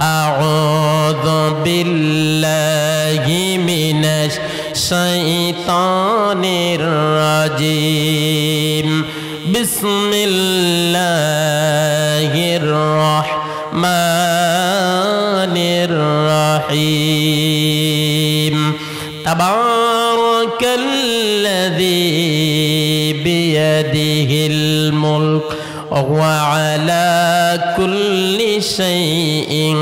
আউযু বিল্লাহি মিনাশ শাইতানির রাজিম বিসমিল্লাহির রাহমানির রাহিম তাবারাকাল্লাযী বিয়াদিহিল মুলক ওয়া আলা কুল্লি শাইইন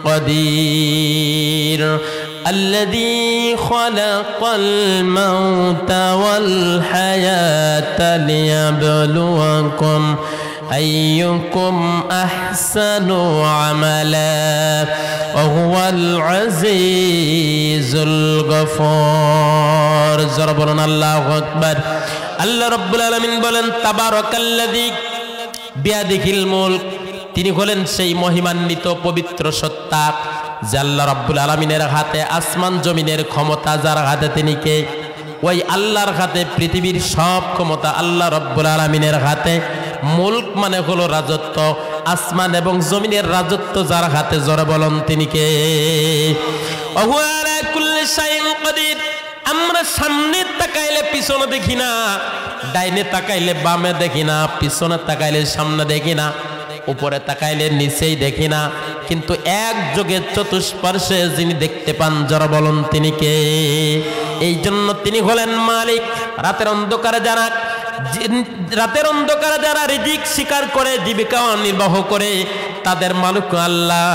قدير الذي خلق الموت والحياة ليبلوكم أيكم أحسن عملا وهو العزيز الغفور زربنا الله أكبر الله رب العالمين বলেন তাবারাকাল্লাযী বিয়াদিহিল মুলক তিনি হলেন সেই মহিমান্বিত পবিত্র সত্তা যে আল্লাহ রাব্বুল আলামিনের হাতে আসমান জমিনের ক্ষমতা যার হাতে তিনি কে ওই আল্লাহর হাতে পৃথিবীর সব ক্ষমতা আল্লাহ রাব্বুল আলামিনের হাতে মুলক মানে হলো রাজত্ব আসমান এবং জমিনের রাজত্ব যার হাতে জোরে বলেন তিনি কে ওয়া আলা কুল্লি শাইইন কাদির আমরা সামনে তাকাইলে পিছনে দেখি না ডাইনে তাকাইলে বামে দেখি না পিছনে তাকাইলে সামনে দেখি না উপরে তাকাইলে নিচেই দেখি না কিন্তু এক যোগে চতুষ্পার্শ্বে যিনি দেখতে পান যারা বলেন তিনি কে এই জন্য তিনি হলেন মালিক রাতের অন্ধকারে যারা রিজিক শিকার করে জীবিকা নির্বাহ করে তাদের মালিক আল্লাহ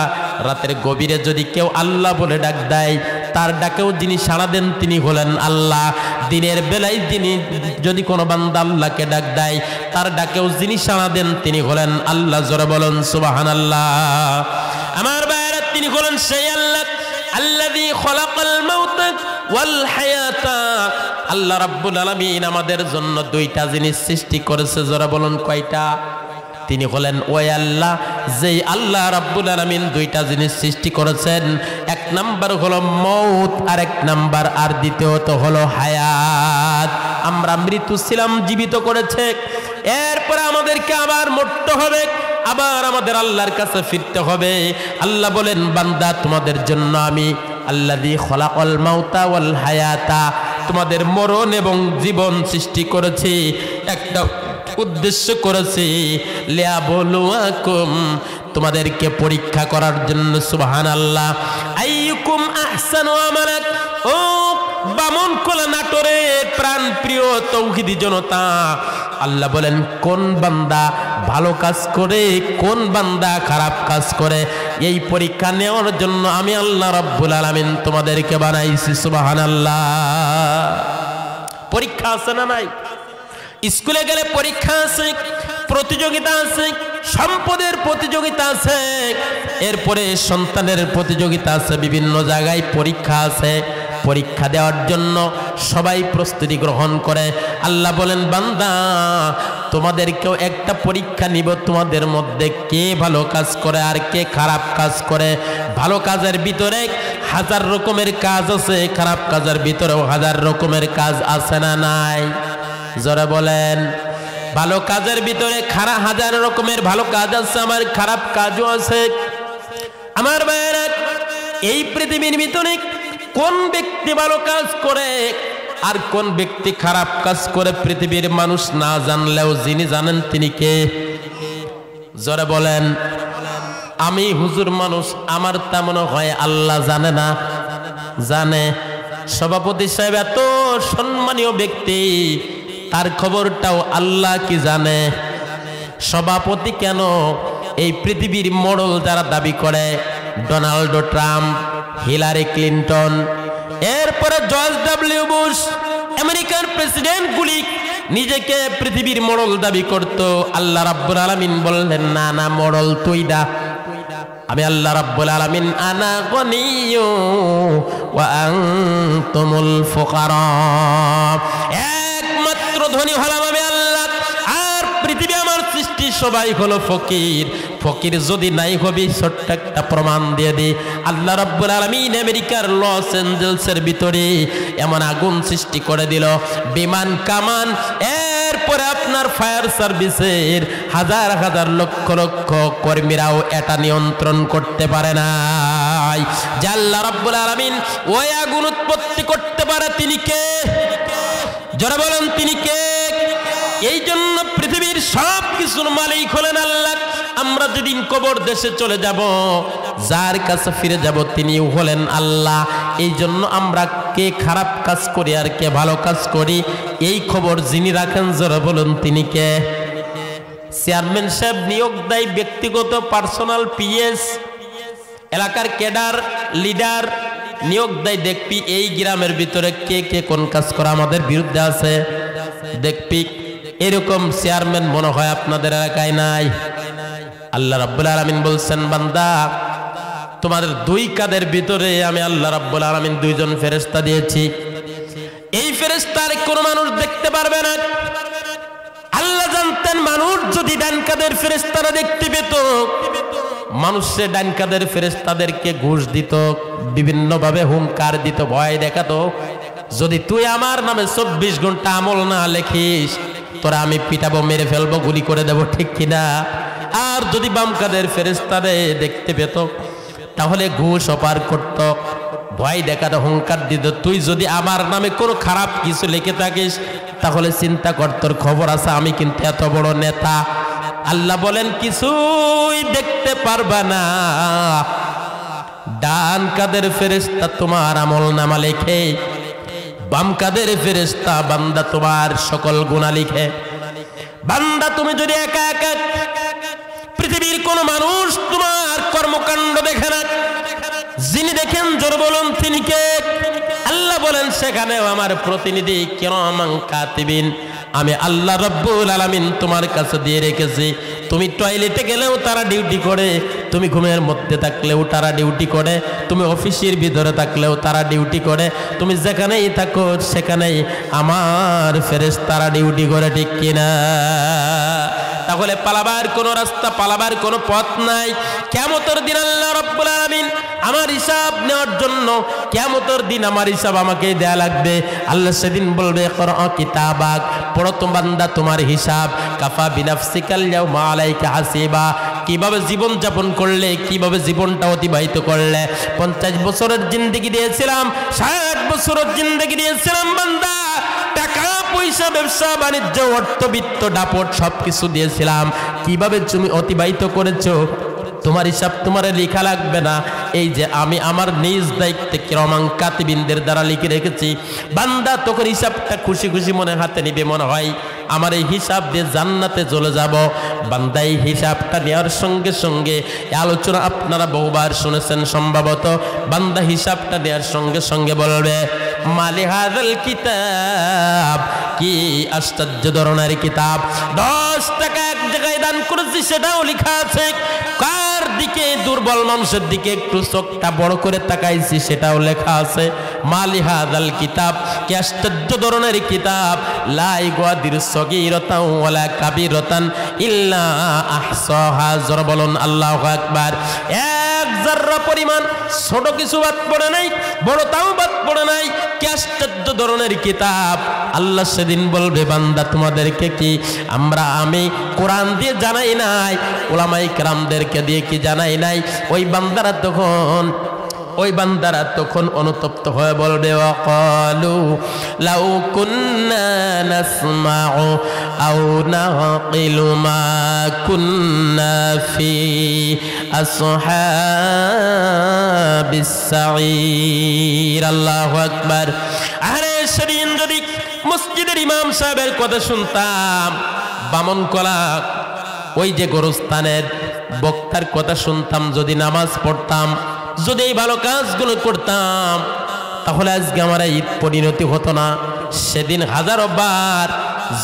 রাতের গভীরে যদি কেউ আল্লাহ বলে ডাক দেয় তার ডাকেও যিনি সাড়া দেন তিনি হলেন আল্লাহ দিনের বেলায় যিনি যদি কোনো বান্দা আল্লাহকে ডাক দেয় তার ডাকেও যিনি সাড়া দেন তিনি হলেন আল্লাহ জোরে বলেন সুবহানাল্লাহ আমার ভাইরা তিনি হলেন সেই আল্লাহ আল্লাযী খলাকাল মাউতা ওয়াল হায়াতা আল্লাহ রাব্বুল আলামিন আমাদের জন্য দুইটা জিনিস সৃষ্টি করেছে জোরে বলেন কয়টা তিনি হলেন ওই আল্লাহ যেই আল্লাহ রাব্বুল আলামিন দুইটা জিনিস সৃষ্টি করেছেন এক নাম্বার হলো মউত আর এক নাম্বার আর দ্বিতীয়ত হলো হায়াত আমরা মৃত্যু ছিলাম জীবিত করেছে এরপর আমাদেরকে আবার মরতে হবে আবার আমাদের আল্লাহর কাছে ফিরতে হবে আল্লাহ বলেন বান্দা তোমাদের জন্য আমি আল্লাযী খলাকাল মাউতা ওয়াল হায়াতা তোমাদের মরণ এবং জীবন সৃষ্টি করেছি একটা উদ্দেশ্য করেছি লিয়াবলুয়াকুম তোমাদেরকে পরীক্ষা করার জন্য সুবহানাল্লাহ আইয়ুকুম আহসানু আমালা ও বামন কোলা নাটোরের প্রাণ প্রিয় তৌহিদি জনতা আল্লাহ বলেন কোন বান্দা ভালো কাজ করে কোন বান্দা খারাপ কাজ করে এই পরীক্ষা নেওয়ার জন্য আমি আল্লাহ রাব্বুল আলামিন তোমাদেরকে বানাইছি সুবহানাল্লাহ পরীক্ষা আছে না নাই স্কুলে গেলে পরীক্ষা আছে প্রতিযোগিতা আছে সম্পদের প্রতিযোগিতা আছে এরপরে সন্তানের প্রতিযোগিতা আছে বিভিন্ন জায়গায় পরীক্ষা আছে পরীক্ষা দেওয়ার জন্য সবাই প্রস্তুতি গ্রহণ করে আল্লাহ বলেন বান্দা তোমাদেরকেও একটা পরীক্ষা নিব তোমাদের মধ্যে কে ভালো কাজ করে আর কে খারাপ কাজ করে ভালো কাজের ভিতরে হাজার রকমের কাজ আছে খারাপ কাজের ভিতরেও হাজার রকমের কাজ আছে না নাই জোরে বলেন ভালো কাজের ভিতরে হাজার রকমের ভালো কাজ আছে আমার খারাপ কাজও আছে আমার ভাইয়েরা এই পৃথিবীর ভিতরে কোন ব্যক্তি ভালো কাজ করে আর কোন ব্যক্তি খারাপ কাজ করে পৃথিবীর মানুষ না জানলেও যিনি জানেন তিনি কে জোরে বলেন আমি হুজুর মানুষ আমার তা মনে হয় আল্লাহ জানে না জানে সভাপতি সাহেব এত সম্মানীয় ব্যক্তি তার খবরটাও আল্লাহ কি জানে সভাপতি কেন এই পৃথিবীর মডেল যারা দাবি করে ডোনাল্ড ট্রাম্প হিলারি ক্লিন্টন এরপরে জর্জ ডব্লিউ বুশ আমেরিকার প্রেসিডেন্ট গুলি নিজেকে পৃথিবীর মডেল দাবি করত আল্লাহ রাব্বুল আলামিন বললেন না না মডেল তুই না আমি আল্লাহ রাব্বুল আলামিন আনা গনিয়্যু ওয়া আনতুমুল ফুকারা একমাত্র ধনী হলাম আমি আল্লাহ আর পৃথিবী আমার সৃষ্টি সবাই হলো ফকির ফকির যদি নাই হবি ছোট্ট একটা প্রমাণ দিয়ে দি আল্লাহ রাব্বুল আলামিন আমেরিকার লস অ্যাঞ্জেলসের ভিতরে এমন আগুন সৃষ্টি করে দিল বিমান কামান এরপরে আপনার ফায়ার সার্ভিসের হাজার হাজার লক্ষ লক্ষ কর্মীরাও এটা নিয়ন্ত্রণ করতে পারে না। যে আল্লাহ রাব্বুল আলামিন ওই আগুন উৎপত্তি করতে পারে, তিনি কে? যারা বলেন তিনি কে? এই জন্য পৃথিবীর সব কিছুর মালিক হলেন আল্লাহ। আমরা যেদিন কবর দেশে চলে যাব, যার কাছে ফিরে যাব তিনি হলেন আল্লাহ। এই জন্য আমরা কে খারাপ কাজ করি আর কে ভালো কাজ করি, এই খবর যিনি রাখেন যারা বলুন তিনি কে? চেয়ারম্যান সাহেব নিয়োগ দেয় ব্যক্তিগত পার্সোনাল পিএস, এলাকার ক্যাডার লিডার নিয়োগ দেয়, দেখবি এই গ্রামের ভিতরে কে কে কোন কাজ করা আমাদের বিরুদ্ধে আছে, দেখবি এরকম চেয়ারম্যান মনে হয় আপনাদের এলাকায় নাই। আল্লাহ রাব্বুল আলামিন বলছেন, বান্দা তোমাদের দুই কাদের ভিতরে আমি আল্লাহ রাব্বুল আলামিন দুইজন ফেরেশতা দিয়েছি। এই ফেরেশতার কোন মানুষ দেখতে পারবে না। আল্লাহ জানতেন মানুষ যদি ডান কাদের ফেরেশতারা দেখতে পেত, মানুষের ডান কাদের ফেরেশতাদেরকে ঘুষ দিত, বিভিন্ন ভাবে হুঙ্কার দিত, ভয় দেখাতো, যদি তুই আমার নামে 24 ঘন্টা আমল না লেখিস তোরা আমি পিটাবো, মেরে ফেলবো, গুলি করে দেবো, ঠিক কিনা? আর যদি বাম কাদের ফেরেশতারে দেখতে পেত তাহলে ঘুষ অপার করত, ভয় দেখাতো, হুঙ্কার দিত, তুই যদি আমার নামে কোনো খারাপ কিছু লিখে থাকিস তাহলে চিন্তা কর, তোর খবর আছে, আমি কিন্তু এত বড় নেতা। আল্লাহ বলেন কিছুই দেখতে পারবা না, ডান কাদের ফেরেশতা তোমার আমল নামা লেখে, বাম কাদের ফেরেশতা বান্দা তোমার সকল গুনাহ লিখে। বান্দা তুমি যদি একা একা, পৃথিবীর কোন মানুষ তোমার কর্মকাণ্ড দেখে না, যিনি দেখেন জোর বলুন তিনি কে? আল্লাহ বলেন সেখানেও আমার প্রতিনিধি কিরামান কাতিবিন আমি আল্লাহ রাব্বুল আলামিন তোমার কাছে দিয়ে রেখেছি। তুমি টয়লেটে গেলেও তারা ডিউটি করে, তুমি ঘুমের মধ্যে থাকলেও তারা ডিউটি করে, তুমি অফিসের ভিতরে থাকলেও তারা ডিউটি করে, তুমি যেখানেই থাকো সেখানেই আমার ফেরেশতারা ডিউটি করে, ঠিক কিনা? তাহলে পালাবার কোনো রাস্তা, পালাবার কোনো পথ নাই। কিয়ামতের দিন আল্লাহ রাব্বুল আলামিন আমার হিসাব নেওয়ার জন্য, কিয়ামতের দিন আমার হিসাব আমাকেই দেয়া লাগবে। আল্লাহ সেদিন বলবে করা কিতাবাক, পড়ো তো বান্দা তোমার হিসাব, কাফা বিনাফসিকাল ইয়াউমা আলাইকা হাসিবা, কিভাবে জীবন যাপন করলে, কিভাবে জীবনটা অতিবাহিত করলে। 50 বছরের জিন্দেগি দিয়েছিলাম, 60 বছরের জিন্দেগি দিয়েছিলাম বান্দা, টাকা পয়সা ব্যবসা বাণিজ্য অর্থবিত্ত দাপট সবকিছু দিয়েছিলাম, কিভাবে তুমি অতিবাহিত করেছো তোমার হিসাব তোমার লেখা লাগবে না। এই যে আমি আমার নিজ দায়িত্বে কিরামান কাতিবিনদের দ্বারা লিখে রেখেছি, বান্দা তখন হিসাবটা খুশি খুশি মনে হাতে নিবে, মনে হয় আমার এই হিসাব দিয়ে জান্নাতে চলে যাব। বান্দা এই হিসাবটা নেওয়ার সঙ্গে সঙ্গে, আলোচনা আপনারা বহুবার শুনেছেন সম্ভবত, বান্দা হিসাবটা নেওয়ার সঙ্গে সঙ্গে বলবে মালি হাযাল কিতাব, কি আশ্চর্য ধরনের কিতাব, 10 টাকা এক জায়গায় দান করেছি সেটাও লেখা আছে, কার দিকে দুর্বল মানুষের দিকে একটু চোখটা বড় করে তাকাইছি সেটাও লেখা আছে। মালি হাযাল কিতাব, কি আশ্চর্য ধরনের কিতাব, লা ইগাদিরু সগীরাতান ওয়ালা কাবীরাতান ইল্লা আহসাহা, জোরে বলুন আল্লাহু আকবার। এক জাররা পরিমাণ ছোট কিছু বাদ পড়ে নাই, বড়টাও বাদ পড়ে নাই, কি আশ্চর্য ধরনের কিতাব। আল্লাহ সেদিন বলবে বান্দা তোমাদেরকে কি আমি কোরআন দিয়ে জানাই নাই, উলামায়ে কেরামদেরকে দিয়ে কি জানাই নাই? ওই বান্দারা তখন অনুতপ্ত হয়ে বলবে ওয়াকালু লাউ কুন্না নাসমাউ আও নাকিলু মা কুন্না ফি আসহাবিস সাঈর। আল্লাহু আকবার। আরে সেদিন যদি মসজিদের ইমাম সাহেবের কথা শুনতাম, বামনকলা ওই যে গোরস্থানের বক্তার কথা শুনতাম, যদি নামাজ পড়তাম, যদি এই ভালো কাজগুলো করতাম, তাহলে আজকে আমার এই পরিণতি হতো না। সেদিন হাজারো বার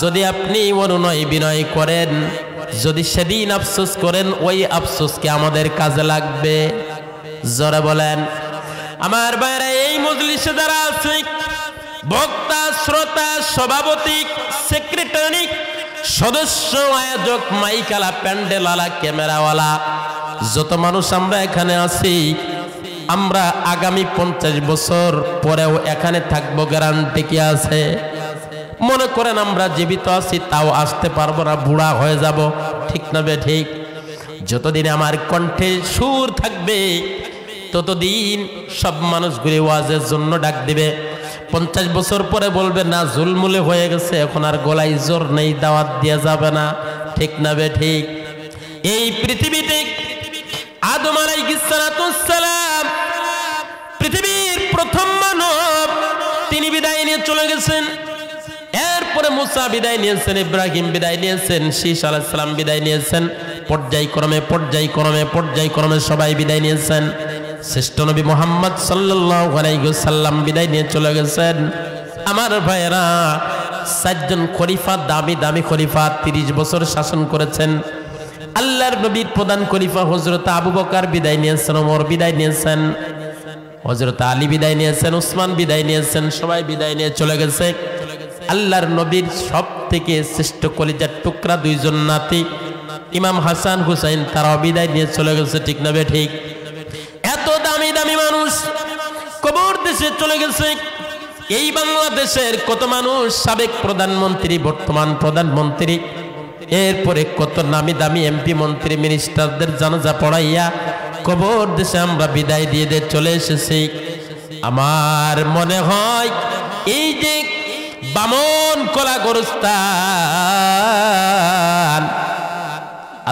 যদি আপনি অনুনয় বিনয় করেন, যদি সেদিন আফসোস করেন, ওই আফসোসকে আমাদের কাজে লাগবে। জোরে বলেন। আমার বাইরে এই মজলিসে যারা আছে, বক্তা, শ্রোতা, সভাপতি, সেক্রেটারি, সদস্য, আয়োজক, মাইকালা, প্যান্ডেলওয়ালা, ক্যামেরাওয়ালা, যত মানুষ আমরা এখানে আছি, আমরা আগামী 50 বছর পরেও এখানে থাকবো, গ্যারান্টি কি আছে? মনে করেন আমরা জীবিত আছি তাও আসতে পারবো না, বুড়া হয়ে যাব, ঠিক না বে ঠিক? যতদিন আমার কণ্ঠে সুর থাকবে ততদিন সব মানুষগুলি ওয়াজের জন্য ডাক দিবে। 50 বছর পরে বলবে না জুলমুলে হয়ে গেছে, এখন আর গলায় জোর নেই, দাওয়াত দেওয়া যাবে না, ঠিক না বে ঠিক? এই পৃথিবীতে আদম আলাইহিস সালাম পৃথিবীর প্রথম মানব, তিনি বিদায় নিয়ে চলে গেছেন। এরপরে মুসা বিদায় নিয়েছেন, ইব্রাহিম বিদায় নিয়েছেন, শীষ আলাইহিস সালাম বিদায় নিয়েছেন। পর্যায়ক্রমে সবাই বিদায় নিয়েছেন। শ্রেষ্ঠ নবী মুহাম্মদ সাল্লাল্লাহু আলাইহি ওয়াসাল্লাম বিদায় নিয়ে চলে গেছেন। আমার ভাইয়েরা, 4 জন খলিফা, দামি দামি খলিফা 30 বছর শাসন করেছেন। আল্লাহর নবীর প্রধান খলিফা হযরত আবু বকর বিদায় নিয়েছেন, ওমর বিদায় নিয়েছেন, হযরত আলী বিদায় নিয়েছেন, উসমান বিদায় নিয়েছেন, সবাই বিদায় নিয়ে চলে গেছে। আল্লাহর নবীর সব থেকে শ্রেষ্ঠ কলিজার টুকরা 2 জন নাতি ইমাম হাসান হুসাইন, তারাও বিদায় নিয়ে চলে গেছে, ঠিক না বে ঠিক? এত দামি দামি মানুষ কবর দেশে চলে গেছে। এই বাংলাদেশের কত মানুষ, সাবেক প্রধানমন্ত্রী, বর্তমান প্রধানমন্ত্রী, এরপরে কত নামি দামি এমপি, মন্ত্রী, মিনিস্টারদের জানাজা পড়াইয়া কবর দেশে আমরা বিদায় দিয়ে চলে এসেছি। আমার মনে হয় এই যে বামন কলা গোরস্থান,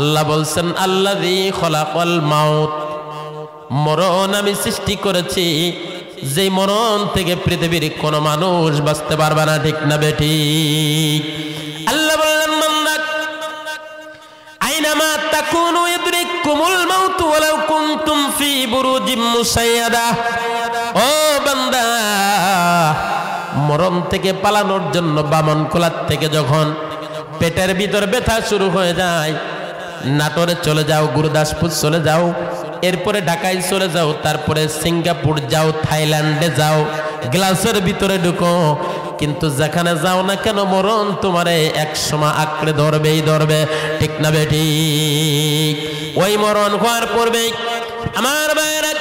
আল্লাহ বলছেন আল্লাযী খলাকাল মাউত, মরণ আমি সৃষ্টি করেছি, যে মরণ থেকে পৃথিবীর কোন মানুষ বাঁচতে পারবে না, ঠিক না বে ঠিক? আল্লাহ বললেন বান্দা আইনামা তাকুনু ইদরিকুমুল মাউত ওয়ালাউ কুনতুম ফি বুরুজিম মুসাইয়াদা। ও বান্দা, মরণ থেকে পালানোর জন্য বামন কোলার থেকে যখন পেটের ভিতর ব্যথা শুরু হয়ে যায়, নাটোরে চলে যাও, গুরুদাসপুর চলে যাও, এরপরে ঢাকায় চলে যাও, তারপরে সিঙ্গাপুর যাও, থাইল্যান্ডে যাও, গ্লাসের ভিতরে ঢুকো, কিন্তু যেখানে যাও না কেন মরণ তোমারে এক সময় আঁকড়ে ধরবেই ধরবে, ঠিক না বে ঠিক? ওই মরণ হওয়ার পূর্বে আমার ভাইয়েরা,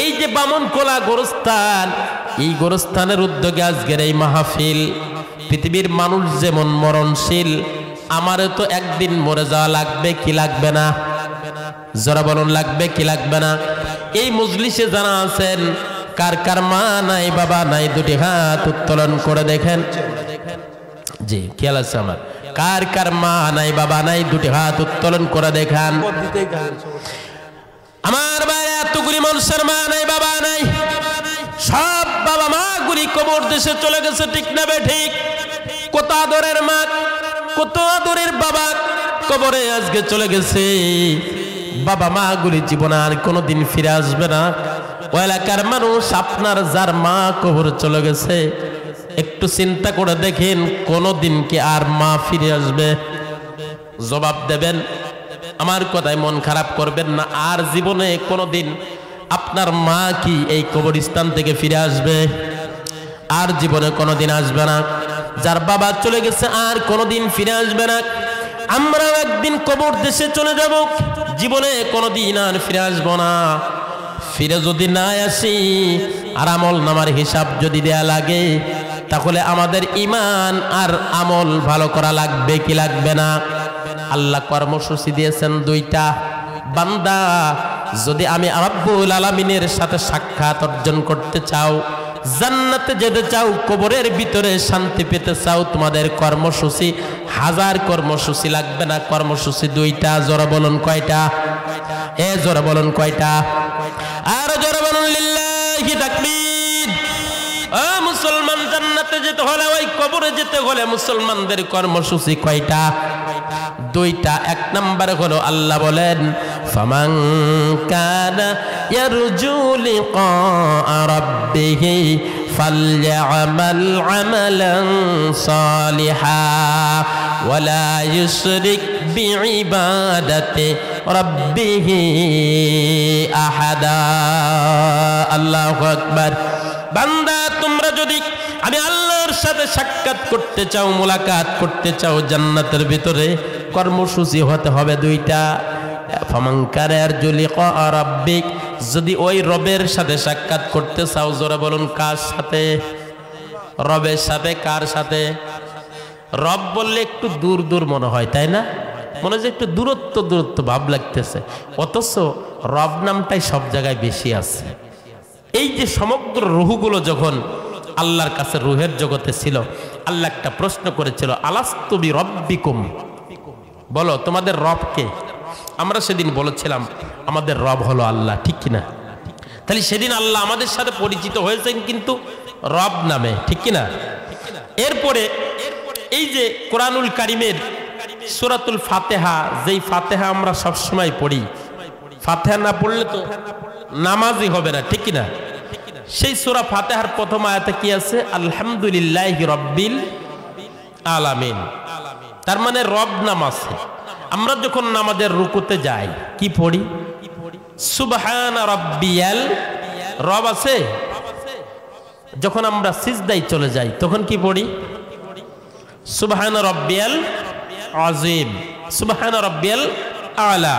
এই যে বামন কোলা গোরস্থান, এই গোরস্থানের উদ্যোগে আজকের এই মাহফিল। পৃথিবীর মানুষ যেমন মরণশীল, আমারও তো একদিন মরে যাওয়া লাগবে কি লাগবে না? যারা বলুন লাগবে কি লাগবে না? এই মজলিসে যারা আছেন, কার কার মা নাই বাবা নাই, 2টি হাত উত্তোলন করে দেখেন। জি, খেয়াল আছে আমার? কার কার মা নাই বাবা নাই, 2টি হাত উত্তোলন করে দেখান। আমার বাইরে এতগুলি মানুষের মা নাই বাবা নাই, সব বাবা মা গুলি কবর দেশে চলে গেছে, ঠিক না বে ঠিক? কত আদরের মা, কত আদরের বাবা কবরে আজকে চলে গেছে। বাবা মা গুলি জীবনে আর কোনোদিন ফিরে আসবে না। ওই এলাকার মানুষ, আপনার যার মা কবর চলে গেছে, একটু চিন্তা করে দেখেন কোনোদিন কি আর মা ফিরে আসবে? জবাব দেবেন। আমার কথায় মন খারাপ করবেন না। আর জীবনে কোনোদিন আপনার মা কি এই কবরস্থান থেকে ফিরে আসবে? আর জীবনে কোনোদিন আসবে না। যার বাবা চলে গেছে আর কোনোদিন ফিরে আসবে না। আমরাও একদিন কবর দেশে চলে যাব, জীবনে কোনোদিন আর ফিরে আসবো না। ফিরে যদি না আসি আর আমল নামার হিসাব যদি দেয়া লাগে, তাহলে আমাদের ঈমান আর আমল ভালো করা লাগবে কি লাগবে না? আল্লাহ কর্মসূচি দিয়েছেন 2টা। বান্দা, যদি আমি রব্বুল আলামিনের সাথে সাক্ষাৎ অর্জন করতে চাও, জান্নাতে যেতে চাও, কবরের ভিতরে শান্তি পেতে চাও, তোমাদের কর্মসূচি 1000 কর্মসূচি লাগবে না, কর্মসূচি 2টা। জোরে বলুন কয়টা? জোরে বলুন কয়টা? আর জোরে বলুন লিল্লাহি তাকবীর। মুসলমান জান্নাতে যেতে হলে, ওই কবরে যেতে হলে মুসলমানদের কর্মসূচি কয়টা? 2টা। 1 নম্বরে হলো আল্লাহ বলেন ফামান কানা ইয়ারজু লিকা রাব্বিহি ফালইআমাল আমালান সালিহা ওয়ালা ইউশরিক বিইবাদাতি রাব্বিহি আহাদা। আল্লাহু আকবার। বান্দা, তোমরা যদি আমি আল্লাহর সাথে সাক্ষাৎ করতে চাও, মোলাকাত করতে চাও, জান্নাতের ভিতরে কর্মসূচি হতে হবে 2টা। ফামান কানা ইয়ারজু লিকা রাব্বিক, যদি ওই রবের সাথে সাক্ষাৎ করতে চাও, জোরে বলুন কার সাথে? রবের সাথে। কার সাথে? রব বললে একটু দূর দূর মনে হয়, তাই না? মনে হয় একটু দূরত্ব দূরত্ব ভাব লাগতেছে, অথচ রব নামটাই সব জায়গায় বেশি আছে। এই যে সমগ্র রুহগুলো যখন আল্লাহর কাছে রুহের জগতে ছিল, আল্লাহ একটা প্রশ্ন করেছিল, আলাস্তু বিরব্বিকুম, বলো তোমাদের রব কে? আমরা সেদিন বলেছিলাম আমাদের রব হলো আল্লাহ, ঠিক কিনা? তাহলে সেদিন আল্লাহ আমাদের সাথে পরিচিত হয়েছেন কিন্তু রব নামে, ঠিক কিনা? এরপরে এই যে কোরআনুল কারিমের সূরাতুল ফাতিহা, যেই ফাতিহা আমরা সবসময় পড়ি, ফাতিহা না পড়লে তো নামাজই হবে না, ঠিক কিনা? সেই সূরা ফাতিহার প্রথম আয়াতে কি আছে? আলহামদুলিল্লাহি রাব্বিল আলামিন। তার মানে রব নাম আছে। আমরা যখন নামাজের রুকুতে যাই কি পড়ি? সুবহান রাব্বিয়াল, রব আছে। যখন আমরা সিজদায় চলে যাই তখন কি পড়ি? সুবহান রাব্বিয়াল আযীম, সুবহান রাব্বিয়াল আলা।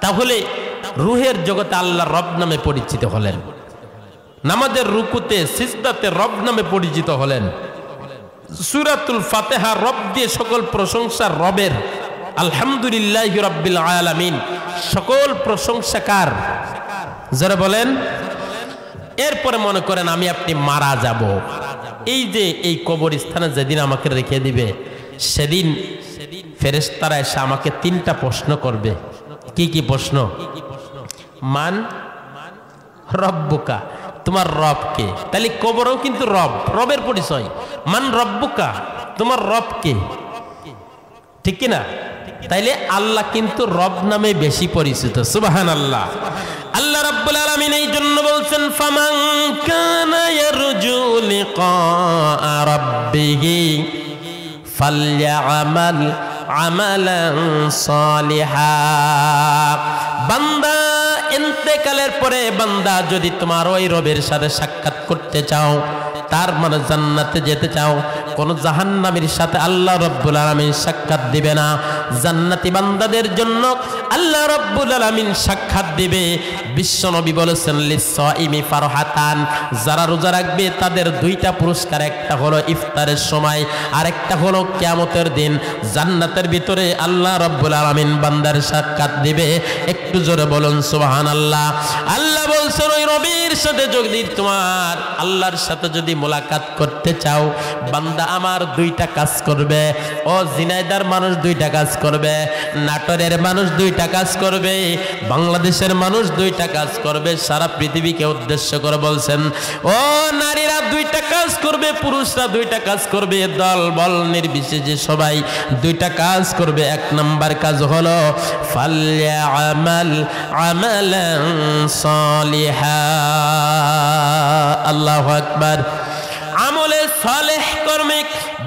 তাহলে রুহের জগতে আল্লাহ রব নামে পরিচিত হলেন, নামাজের রুকুতে সিজদাতে রব নামে পরিচিত হলেন। সূরাতুল ফাতিহা রব দিয়ে সকল প্রশংসা রবের, আলহামদুলিল্লাহি রাব্বিল আলামিন, সকল প্রশংসা কার? যারা বলেন। এরপরে মনে করেন আমি আপনি মারা যাব, এই যে এই কবরস্থানে যেদিন আমাকে রেখে দিবে, সেদিন ফেরেশতারা এসে আমাকে তিনটা প্রশ্ন করবে। কি কি প্রশ্ন? মান রব্বুকা, তোমার রব কে? তাহলে কবরও কিন্তু রব, রবের পরিচয়। মান রব্বুকা, তোমার রব কে? ঠিক কিনা? তাইলে আল্লাহ কিন্তু রব নামে বেশি পরিচিত। সুবহানাল্লাহ। আল্লাহ রাব্বুল আলামিন এই জন্য বলছেন, ফামান কানা ইয়ারজু লিকা রাব্বিহি ফালইআমাল আমালান সালিহা। বান্দা ইন্তেকালের পরে বান্দা যদি তোমার ওই রবের সাথে সাক্ষাৎ করতে চাও, তার মানে জান্নাতে যেতে চাও, কোন জাহান্নামীর সাথে আল্লাহ রাব্বুল আলামিন সাক্ষাৎ দিবে না। জান্নাতি বান্দাদের জন্য আল্লাহ রাব্বুল আলামিন সাক্ষাৎ দিবে। বিশ্বনবী বলেছেন, লিসসাইমি ফারহাতান, যারা রোজা রাখবে তাদের দুইটা পুরস্কার, একটা হলো ইফতারের সময়, আর একটা হলো কিয়ামতের দিন। জান্নাতের ভিতরে আল্লাহ রাব্বুল আলামিন বান্দার সাক্ষাৎ দিবে। একটু জোরে বলুন সুবহানাল্লাহ। আল্লাহ বলছেন, ওই রবের সাথে যদি তোমার আল্লাহর সাথে যদি মোলাকাত করতে চাও, বান্দা আমার দুইটা কাজ করবে। ও জিনাইদার মানুষ দুইটা কাজ করবে, নাটোরের মানুষ দুইটা কাজ করবে, বাংলাদেশের মানুষ দুইটা কাজ করবে, সারা পৃথিবীকে উদ্দেশ্য করে বলছেন, ও নারীরা দুইটা কাজ করবে, পুরুষরা দুইটা কাজ করবে, দল বল নির্বিশেষে সবাই দুইটা কাজ করবে। এক নাম্বার কাজ হলো ফালইআমাল আমালান সালিহা। আল্লাহু আকবার। আমলে সালেহ করবে,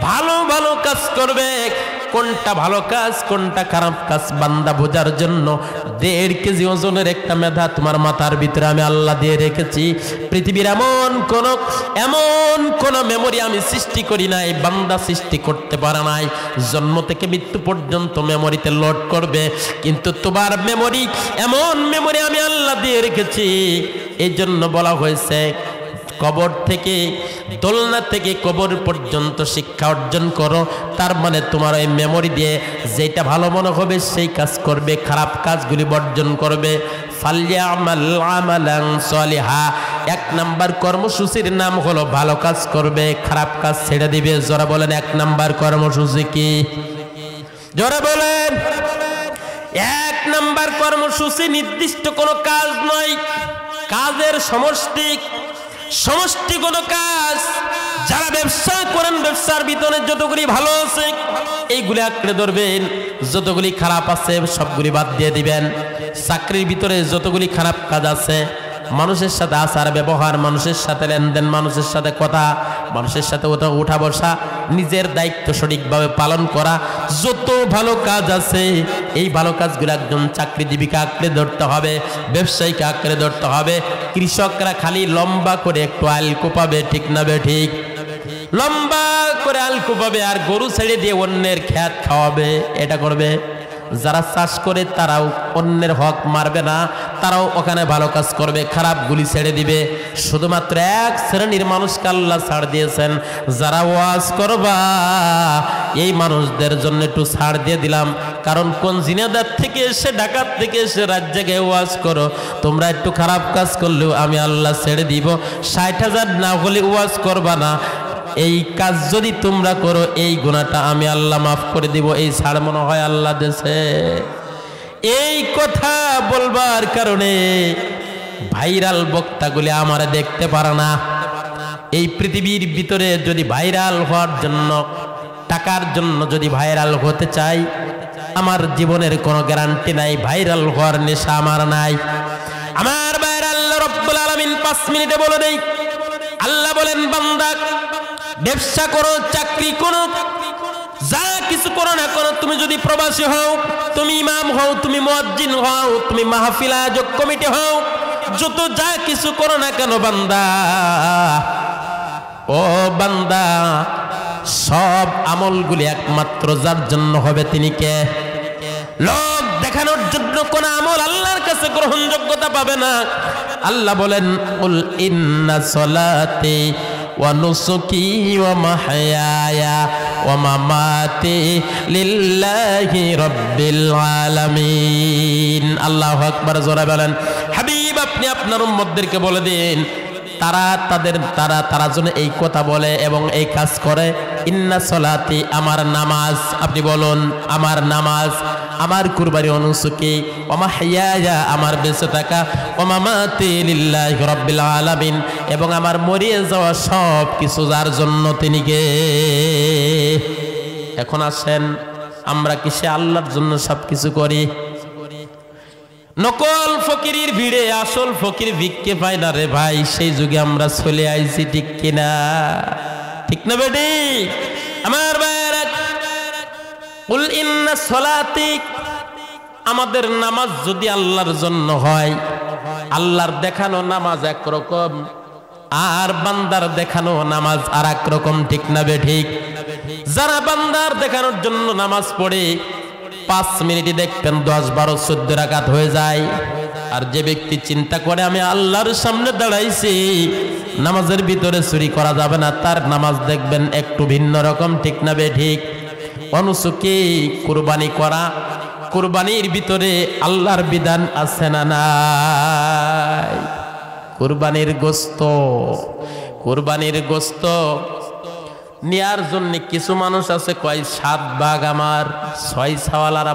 ভালো ভালো কাজ করবে। কোনটা ভালো কাজ কোনটা খারাপ কাজ বান্দা বোঝার জন্য 1.5 কেজি ওজনের একটা মেধা তোমার মাথার ভিতরে আমি আল্লাহ দিয়ে রেখেছি। পৃথিবীর এমন কোন মেমোরি আমি সৃষ্টি করি নাই, বান্দা সৃষ্টি করতে পারে নাই। জন্ম থেকে মৃত্যু পর্যন্ত মেমোরিতে লোড করবে, কিন্তু তোমার মেমোরি এমন মেমোরি আমি আল্লাহ দিয়ে রেখেছি। এই জন্য বলা হয়েছে, কবর থেকে, দোলনা থেকে কবর পর্যন্ত শিক্ষা অর্জন করো। তার মানে তোমার এই মেমোরি দিয়ে যেটা ভালো মনে হবে সেই কাজ করবে, খারাপ কাজগুলি বর্জন করবে। ফালইআমাল আমালান সালিহা, 1 নাম্বার কর্মসূচির নাম হলো ভালো কাজ করবে, খারাপ কাজ ছেড়ে দিবে। জোরে বলেন 1 নাম্বার কর্মসূচি কি? জোরে বলেন। 1 নাম্বার কর্মসূচি নির্দিষ্ট কোনো কাজ নয়, কাজের সমষ্টি কোনো কাজ। যারা ব্যবসা করেন, ব্যবসার ভিতরে যতগুলি ভালো আছে এইগুলি আঁকড়ে ধরবেন, যতগুলি খারাপ আছে সবগুলি বাদ দিয়ে দিবেন। চাকরির ভিতরে যতগুলি খারাপ কাজ আছে, মানুষের সাথে আচার ব্যবহার, মানুষের সাথে লেনদেন, মানুষের সাথে কথা, মানুষের সাথে উঠা বসা, নিজের দায়িত্ব সঠিকভাবে পালন করা, যত ভালো কাজ আছে এই ভালো কাজগুলো একজন চাকরিজীবীকে আঁকড়ে ধরতে হবে, ব্যবসায়ীকে আঁকড়ে ধরতে হবে। কৃষকরা খালি লম্বা করে একটু আল কোপাবে, ঠিক না বে ঠিক? লম্বা করে আল কোপাবে আর গরু ছেড়ে দিয়ে অন্যের খেত খাওয়াবে, এটা করবে। যারা চাষ করে তারাও অন্যের হক মারবে না, তারাও ওখানে ভালো কাজ করবে, খারাপ গুলি ছেড়ে দিবে। শুধুমাত্র এক শ্রেণীর মানুষকে আল্লাহ ছাড় দিয়েছেন, যারা ওয়াজ করবা এই মানুষদের জন্য একটু ছাড় দিয়ে দিলাম। কারণ কোন জিনাদার থেকে এসে, ডাকাত থেকে এসে রাত জেগে ওয়াজ করো, তোমরা একটু খারাপ কাজ করলেও আমি আল্লাহ ছেড়ে দিব। 60,000 না হলে ওয়াজ করবা না, এই কাজ যদি তোমরা করো এই গুনাহটা আমি আল্লাহ মাফ করে দিব। এই ছাড় মনে হয় আল্লাহ দেশে। এই কথা বলবার কারণে ভাইরাল বক্তাগুলি আমারে দেখতে পারে না। এই পৃথিবীর ভিতরে যদি ভাইরাল হওয়ার জন্য, টাকার জন্য যদি ভাইরাল হতে চাই, আমার জীবনের কোনো গ্যারান্টি নাই, ভাইরাল হওয়ার নেশা আমার নাই। আমার ভাইরাল আল্লাহ রাব্বুল আলামিন 5 মিনিটে বলে দেই। আল্লাহ বলেন, বান্দা ব্যবসা করো, চাকরি করো, যা কিছু করো না করো, তুমি যদি প্রবাসী হও, তুমি ইমাম হও, তুমি মুয়াজ্জিন হও, তুমি মাহফিল আয়োজক কমিটি হও, যত যা কিছু করো না কেন বান্দা, ও বান্দা, সব আমলগুলি একমাত্র যার জন্য হবে তিনি কে? লোক দেখানোর জন্য কোন আমল আল্লাহর কাছে গ্রহণযোগ্যতা পাবে না। আল্লাহ বলেন, কুল ইন্না সলাতি ওয়া নুসুকি ওয়া মাহইয়ায়া ওয়া মামাতি লিল্লাহি রাব্বিল আলামিন। আল্লাহু আকবার, জোরে বলেন। হাবিব, আপনি আপনার উম্মতদেরকে বলে দিন, তারা যেন এই কথা বলে এবং এই কাজ করে। ইন্না সলাতি, আমার নামাজ, আপনি বলুন আমার নামাজ, আমার কুরবানি, অনুসুকি, ওয়া মাহইয়ায়া, আমার বেঁচে থাকা, ওয়া মামাতি লিল্লাহি রাব্বিল আলামিন, এবং আমার মরিয়ে যাওয়া সব কিছু যার জন্য তিনি কে। এখন আসেন, আমরা কিসে আল্লাহর জন্য সব কিছু করি? নকল ফকিরের ভিড়ে আসল ফকির ভিক্ষে পায় না রে ভাই। সেই যুগে আমরা চলে আইছি, ঠিক কিনা? ঠিক না বেটি? আমার ভাইরা, কুল ইন্না সলাতি, আমাদের নামাজ যদি আল্লাহর জন্য হয়, আল্লাহর দেখানো নামাজ একরকম, আর বান্দার দেখানো নামাজ আর এক রকম, ঠিক না বেঠিক? যারা বান্দার দেখানোর জন্য নামাজ পড়ে 5 মিনিটে দেখবেন 10, 12, 14 রাকাত হয়ে যায়। আর যে ব্যক্তি চিন্তা করে আমি আল্লাহর সামনে দাঁড়াইছি, নামাজের ভিতরে চুরি করা যাবে না, তার নামাজ দেখবেন একটু ভিন্ন রকম, ঠিক না বেঠিক? অনুসুকি, কুরবানি করা, কুরবানির ভিতরে আল্লাহর বিধান আছে না নাই? কুরবানির গোস্ত নেয়ার জন্য কিছু মানুষ আছে কয় 7 ভাগ আমার, 6 ছাওয়ালার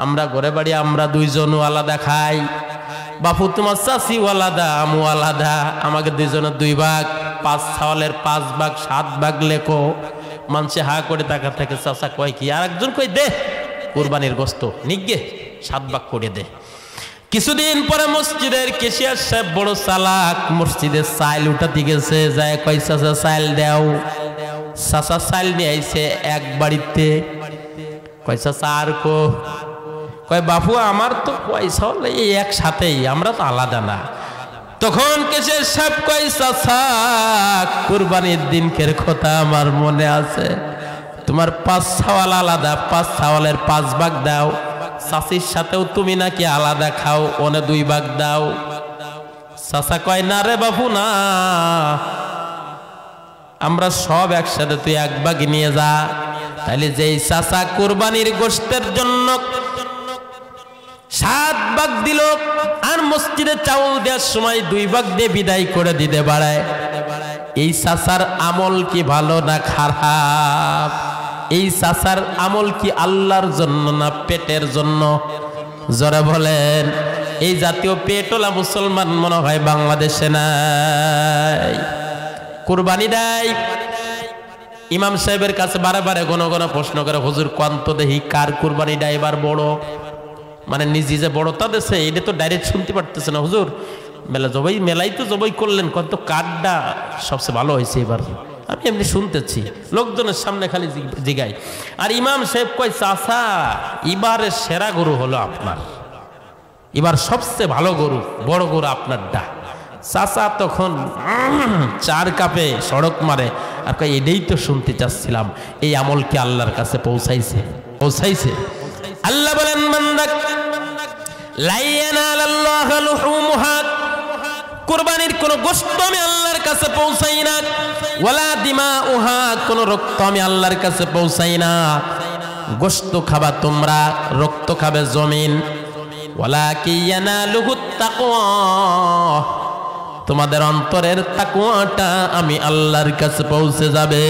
আমরা ঘরে বাড়ি আমরা 2 জন আলাদা খাই, বাপু তোমার চাষি আলাদা, আমু আলাদা, আমাকে 2 জনের 2 ভাগ, 5 ছাওয়ালের 5 ভাগ, 7 ভাগ লেখো। মানুষে হা করে টাকা থেকে চাষা কয় কি, আর একজন কই দে কুরবানির গোস্ত নিগে 7 ভাগ করে দে। কিছুদিন পরে মসজিদের কেশিয়ার সাহেব বড় চালাক, মসজিদের চাইল উঠাতে গেছে, যায় কয় চাচা চাইল দেও। চাচা চাইল নিয়ে আইছে এক বাড়িতে, কয় চাচা আর কয় বাপু আমার তো পয়সা হলে এই একসাথেই, আমরা তো আলাদা না। তখন কেশিয়ার সাহেব কয় চাচা কুরবানির দিনকের কথা আমার মনে আছে, তোমার 5 ছাওয়াল আলাদা, 5 ছাওয়ালের 5 ভাগ দাও, চাষির সাথেও তুমি নাকি আলাদা খাও, ওনে 2 ভাগ দাও। চাচা কয় না রে বাবু না, আমরা সব একসাথে, তুই 1 ভাগ নিয়ে যা। তাহলে যেই চাচা কুরবানির গোশতের জন্য 7 ভাগ দিল, আর মসজিদে চাউল দেওয়ার সময় 2 ভাগ দিয়ে বিদায় করে দিতে বাড়ায়, এই চাচার আমল কি ভালো না খারাপ? এই চাচার আমল কি আল্লাহর জন্য না পেটের জন্য? জোরে বলেন। এই জাতীয় পেটওয়ালা মুসলমান মনে হয় বাংলাদেশে নাই। কুরবানি দেয়, ইমাম সাহেবের কাছে বারে বারে ঘন ঘন প্রশ্ন করে, হুজুর কন্ত দেহি কার কুরবানিটা এবার বড়, মানে নিজে যে বড়তা দেশে এটা তো ডাইরেক্ট শুনতে পারতেছে না হুজুর, মেলাই তো জবাই করলেন, কত কাঠটা সবচেয়ে ভালো হয়েছে এবার, আমি এমনি শুনতেছি, লোকজনের সামনে খালি জিগাই। আর ইমাম সাহেব কয় চাচা এবারের সেরা গরু হলো আপনার, এবার সবচেয়ে ভালো গরু, বড় গরু আপনারটা। চাচা তখন 4 কাপে সড়ক মারে আর কয় এটাই তো শুনতে চাচ্ছিলাম, এই আমল কি আল্লাহর কাছে পৌঁছাইছে? আল্লাহ বলেন বান্দা লা ইয়ানালাল্লাহু লুহুমুহা, কুরবানির কোন গোশত আমি আল্লাহর কাছে পৌঁছাই না, ওয়ালা দিমাউহা, কোন রক্ত আমি আল্লাহর কাছে পৌঁছাই না। গোশত খাবা তোমরা, রক্ত খাবে জমিন। ওয়ালাকি ইয়ানালুহুত তাকওয়া, তোমাদের অন্তরের তাকওয়াটা আমি আল্লাহর কাছে পৌঁছে যাবে।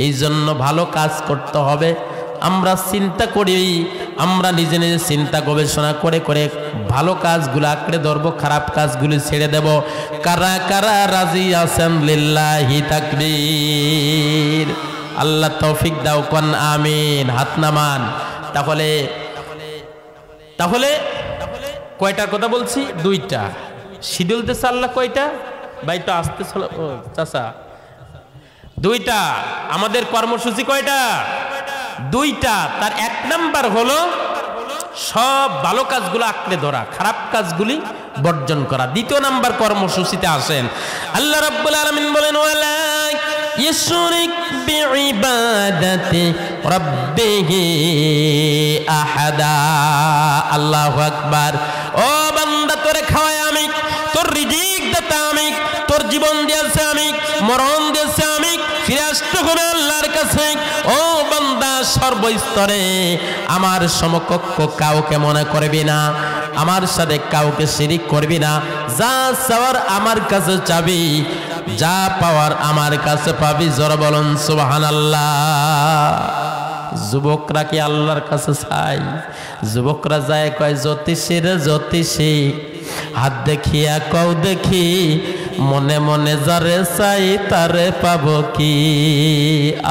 এই জন্য ভালো কাজ করতে হবে। আমরা চিন্তা করি, আমরা নিজে নিজে চিন্তা গবেষণা করে করে ভালো কাজগুলো আঁকড়ে ধরবো, খারাপ কাজগুলি ছেড়ে দেব। কারা কারা রাজি আছেন? লিল্লাহি তাকবীর। আল্লাহ তৌফিক দাও, কোন আমিন। হাত নামান। তাহলে তাহলে কয়টার কথা বলছি? দুইটা। শিডিউল দিয়েছে আল্লাহ কয়টা? ভাই তো আসতে চাচা, দুইটা। আমাদের কর্মসূচি কয়টা? দুইটা। তার এক নাম্বার হলো সব ভালো কাজগুলো আঁকড়ে ধরা, খারাপ কাজগুলি বর্জন করা। দ্বিতীয় নাম্বার কর্মসূচিতে আসেন। আল্লাহ রাব্বুল আলামিন বলেন ওয়ালা ইউশরিক বিইবাদাতি রাব্বিহি আহাদা। আল্লাহু আকবার। ও বান্দা, তোরে খাওয়াই আমি, তোর রিজিক দাতা আমি, তোর জীবন দিয়েছে আমি, মরণ দিয়েছে আমি, ফিরে আসতে হবে আল্লাহর কাছে। ও বান্দা, সর্বস্তরে আমার সমকক্ষ কাউকে মনে করবি না, আমার সাথে কাউকে শিরিক করবি না। যা চাওয়ার আমার কাছে চাবি, যা পাওয়ার আমার কাছে পাবি। জোরে বলুন সুবহানাল্লাহ। যুবকরা কি আল্লাহর কাছে চাই? যুবকরা যায় কয় জ্যোতিষী রে জ্যোতিষী, হাত দেখিয়া কও দেখি, মনে মনে যারে চাই তারে পাবো কি?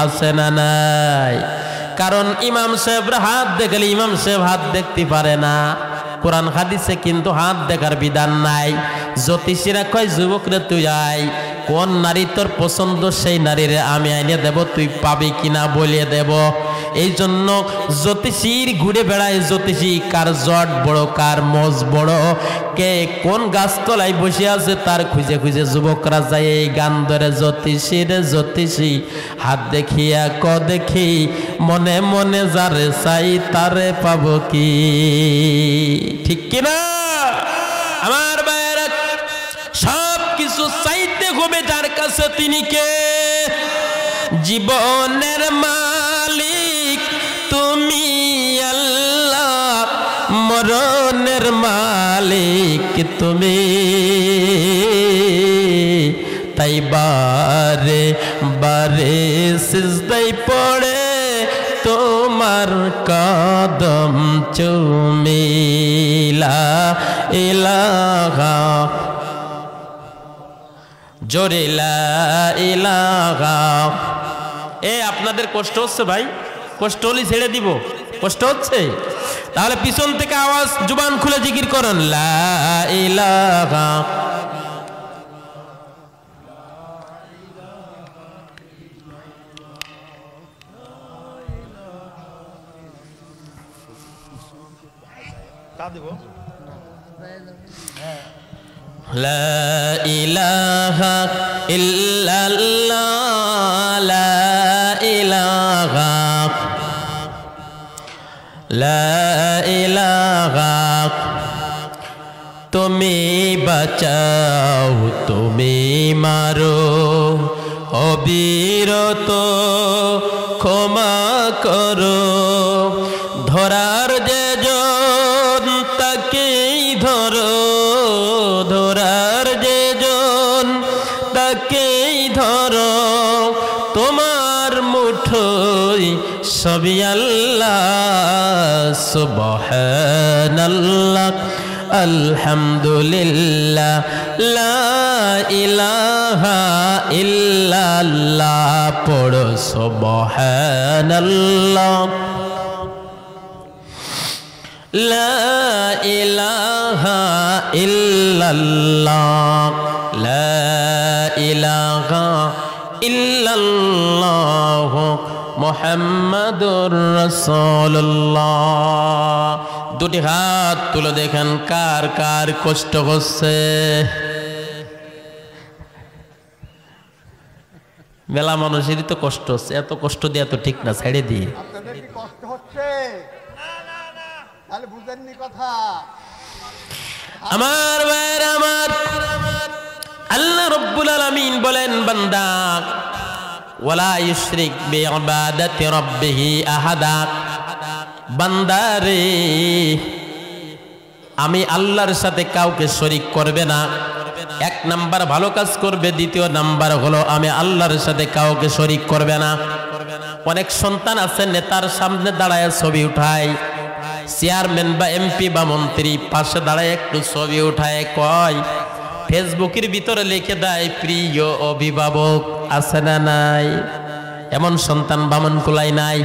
আছে না নাই? কারণ ইমাম সাহেবরা হাত দেখলে ইমাম সাহেব হাত দেখতে পারে না। কোরআন হাদিসে কিন্তু হাত দেখার বিধান নাই। জ্যোতিষীরা কয় যুবকরে তুই আয়, কোন নারী তোর পছন্দ সেই নারীরে আমি আইনে দেব, তুই পাবি কিনা বলিয়ে দেব। এই জন্য জ্যোতিষীর ঘুরে বেড়ায় জ্যোতিষী, কার জট বড়, কার মজ বড়, কে কোন গাছতলায় বসে আছে তার খুঁজে খুঁজে যুবকরা যায় এই গান ধরে জ্যোতিষী রে জ্যোতিষী, হাত দেখিয়া ক দেখি, মনে মনে যারে চাই তারে পাবো কি? ঠিক কিনা আমার ভাইয়েরা? সব কিছু চাইতে হবে যার কাছে, তিনি কে? জীবনের মালিক তুমি আল্লাহ, মরণের মালিক তুমি। তাই বারে বারে সিজদায় পড়ে তোমার কদম চুমি, লা ইলাহা, জোরে লা ইলাহা। আপনাদের কষ্ট হচ্ছে ভাই? কষ্ট হলে ছেড়ে দিব। কষ্ট হচ্ছে? তাহলে পিছন থেকে আওয়াজ, জুবান খুলে জিকির করেন লা ইলাহা। লা ইলাহা ইল্লাল্লাহ, লা ইলাহা, লা ইলাহা। তুমি বাঁচাও, তুমি মারো, অবিরত ক্ষমা করো। ধরার যে জন তাকেই ধরো, ধরার যে জন তাকেই ধরো। তোমার মুঠোয় সবই আল্লাহ, সুবহানাল্লাহ, আলহামদুলিল্লাহ, লা ইলাহা ইল্লাল্লাহ। পড়ো সুবহানাল্লাহ, লা ইলাহা ইল্লাল্লাহ, লা ইলাহা ইল্লাল্লাহ, মুহাম্মাদুর রাসূলুল্লাহ। দুটি হাত তুলে দেখেন কার কার কষ্ট হচ্ছে। মেলা মানুষেরই তো কষ্ট হচ্ছে, এত কষ্ট দেওয়া তো ঠিক না, ছেড়ে দিয়ে। কষ্ট হচ্ছে? আমার ভাইরা আমার, আল্লাহ রাব্বুল আলামিন বলেন বান্দা ওয়ালা ইউশরিক বিইবাদাতি রাব্বিহি আহাদা, বান্দা রে আমি আল্লাহর সাথে কাউকে শরীক করবে না। এক নাম্বার ভালো কাজ করবে, দ্বিতীয় নাম্বার হলো আমি আল্লাহর সাথে কাউকে শরীক করবে না। অনেক সন্তান আছে নেতার সামনে দাঁড়ায় ছবি উঠায়, চেয়ারম্যান বা এমপি বা মন্ত্রী পাশে দাঁড়ায় একটু ছবি উঠায়, কয় ফেসবুকের ভিতরে লিখে দেয় প্রিয় অভিভাবক। আছে না নাই? এমন সন্তান বামন কুলাই নাই?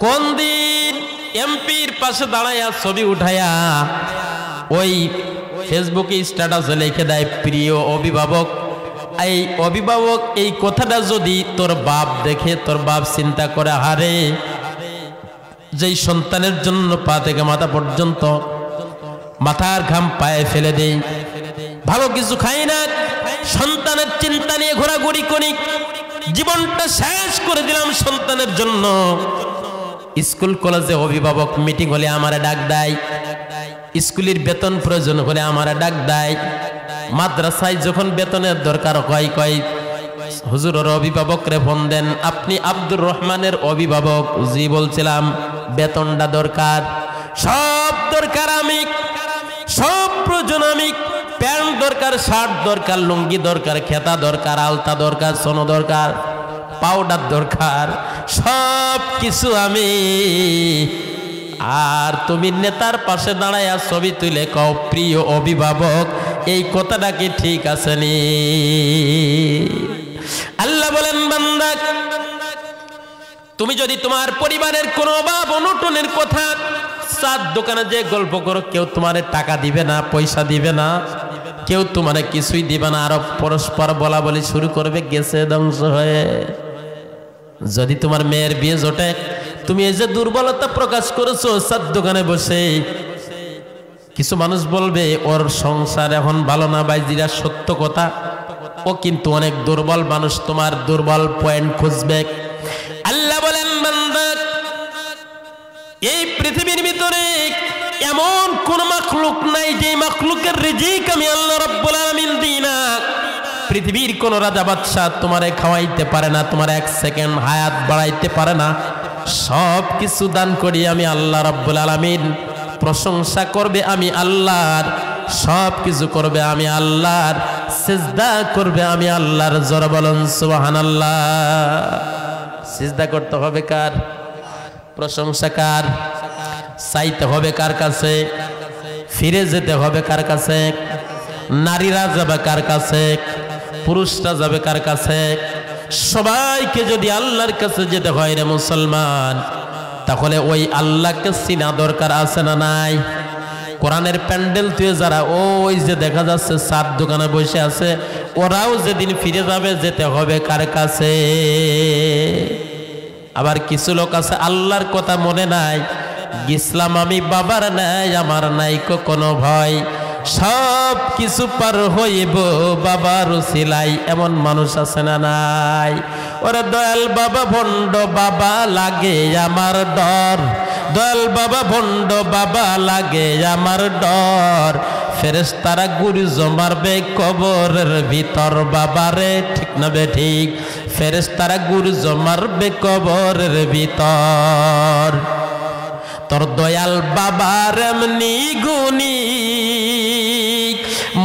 কোন দিন এমপির পাশে দাঁড়ায়া ছবি উঠায়া ওই ফেসবুকে স্ট্যাটাসে লিখে দেয় প্রিয় অভিভাবক। এই অভিভাবক এই কথাটা যদি তোর বাপ দেখে, তোর বাপ চিন্তা করে, হারে যেই সন্তানের জন্য পা থেকে মাথা পর্যন্ত মাথার ঘাম পায়ে ফেলে দেই, ভালো কিছু খাই না, সন্তানের চিন্তা নিয়ে ঘোরাঘুরি করি, জীবনটা শেষ করে দিলাম সন্তানের জন্য। স্কুল কলেজে অভিভাবক মিটিং হলে আমারে ডাক দেয়, স্কুলের বেতন প্রয়োজন হলে আমারে ডাক দেয়, মাদ্রাসায় যখন বেতনের দরকার হয় কয় হুজুরের অভিভাবকরে ফোন দেন, আপনি আব্দুর রহমানের অভিভাবক? জি বলছিলাম, বেতনটা দরকার, সব দরকার, আমি সব প্রয়োজন, আমি প্যান্ট দরকার, শার্ট দরকার, লুঙ্গি দরকার, খেতা দরকার, আলতা দরকার, সোনো দরকার, পাউডার দরকার, সব কিছু আমি। আর তুমি নেতার পাশে দাঁড়ায়া ছবি তুলে কও প্রিয় অভিভাবক, এই কথাটা কি ঠিক আছে নি? আল্লাহ বলেন বান্দা তুমি যদি তোমার পরিবারের কোনো অভাব অনটনের কথা চার দোকানে যে গল্প করো, কেউ তোমার টাকা দিবে না, পয়সা দিবে না, কেউ তোমার কিছুই দিবে না, আরো পরস্পর বলা বলি শুরু করবে, গেছে ধ্বংস হয়ে। যদি তোমার মেয়ের বিয়ে জোটে, তুমি এই যে দুর্বলতা প্রকাশ করেছো চার দোকানে বসে, কিছু মানুষ বলবে ওর সংসার এখন ভালো না, বাইজিরা সত্য কথা, ও কিন্তু অনেক দুর্বল মানুষ, তোমার দুর্বল পয়েন্ট খুঁজবে। আল্লাহ বলেন বান্দা এই পৃথিবীর ভিতরে এমন কোন মাখলুক নাই যে মাখলুকের রিজিক আমি আল্লাহ রাব্বুল আলামিন দিই না। পৃথিবীর কোন রাজা বাদশাহ তোমারে খাওয়াইতে পারে না, তোমার এক সেকেন্ড হায়াত বাড়াইতে পারে না, সব কিছু দান করি আমি আল্লাহ রাব্বুল আলামিন। প্রশংসা করবে আমি আল্লাহর, সব কিছু করবে আমি আল্লাহর, সিজদা করবে আমি আল্লাহর। জোরে বলেন সুবহানাল্লাহ। সিজদা করতে হবে কার? প্রশংসা কার? চাইতে হবে কার কাছে? ফিরে যেতে হবে কার কাছে? নারীরা যাবে কার কাছে? পুরুষরা যাবে কার কাছে? সবাইকে যদি আল্লাহর কাছে যেতে হয় রে মুসলমান, তাহলে ওই আল্লাহকে চিনা দরকার আছে না নাই? কোরআনের প্যান্ডেল তুই যারা ওই যে দেখা যাচ্ছে চার দোকানে বসে আছে, ওরাও যেদিন ফিরে যাবে যেতে হবে কার কাছে? আবার কিছু লোক আছে আল্লাহর কথা মনে নাই, গেছিলাম আমি বাবার নাই, আমার নাই কোনো ভয়, সব কিছু পার হইব বাবার উসিলাই, এমন মানুষ আছে না নাই? ওরে দয়াল বাবা ভণ্ড বাবা লাগে আমার ডর, দয়াল বাবা ভণ্ড বাবা লাগে আমার ডর, ফেরেশতারা গুরুজ মারবে কবরের ভিতর বাবারে, ঠিক না বে ঠিক? ফেরেশতারা গুরুজ মারবে কবরের ভিতর। তোর দয়াল বাবার এমনি গুনি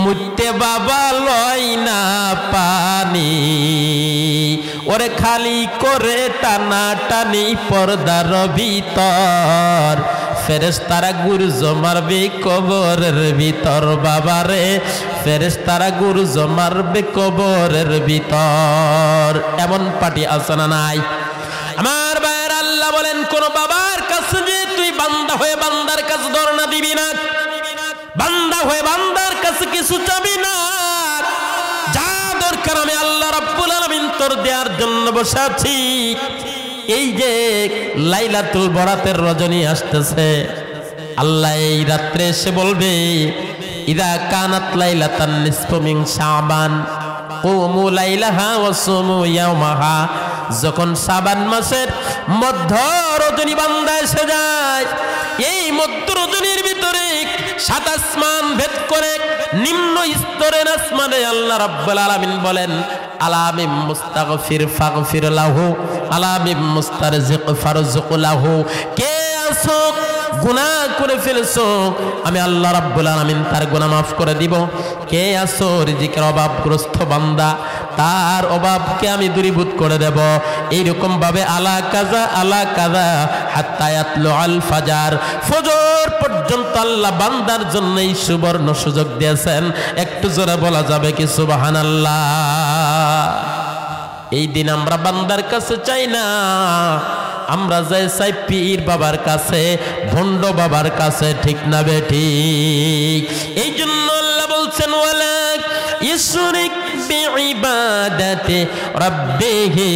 মুতে বাবা লয় না পানি, ওরে খালি করে টানা টানি পর্দার ভিতর, ফেরেশতারা গুরুজ মারবে কবরের ভিতর বাবারে, ফেরেশতারা গুরুজ মারবে কবরের ভিতর। এমন পার্টি আছে না নাই? আমার ভাইয়ের আল্লাহ বলেন কোন বাবার কাছে যে তুই বান্দা হয়ে বান্দার কাছে ধর্ণা দিবি না, বান্দা হয়ে বান্দার কাছে কিছু চাবি না, যা দরকার আমি আল্লাহ রাব্বুল আলামিন তোর দেওয়ার জন্য বসে আছি। এই যে লাইলাতুল বরাতের রজনী আসতেছে, আল্লাহ এই রাত্রে এসে বলবে ইদা কানাত লাইলাতান নিসফু মিন শাবান কুমু লাইলাহা ওয়া সুমু ইয়াওমাহা, যখন শাবান মাসের মধ্য রজনী বান্দা এসে যায়, এই মধ্য রজনীর ভিতরে সাত আসমান ভেদ করে নিম্ন স্তরের আসমানে আল্লাহ রাব্বুল আলামিন বলেন আলামিম মুস্তাগফির ফাগফির লাহু আলামিম মুস্তারজিক ফারজুক লাহু। কে আছো গুনাহ করে ফেলেছো, আমি আল্লাহ রাব্বুল আলামিন তার গুনাহ মাফ করে দিব। কে আছো রিজিকের অভাবগ্রস্ত বান্দা, তার অভাবকে আমি দূরীভূত করে দেব। এইরকম ভাবে আলা কাজা হাত্তা ইয়াতলু আল ফাজার, ফজর পর্যন্ত আল্লাহ বান্দার জন্য এই সুবর্ণ সুযোগ দিয়েছেন। একটু জোরে বলা যাবে কি সুবহানাল্লাহ? এই দিন আমরা বান্দার কাছে চাই না, আমরা যাই চাই পীর বাবার কাছে, ভণ্ড বাবার কাছে, ঠিক না বেঠিক? এই জন্য আল্লাহ বলছেন ওয়ালা ইশরিক বিইবাদাতি রাব্বিহি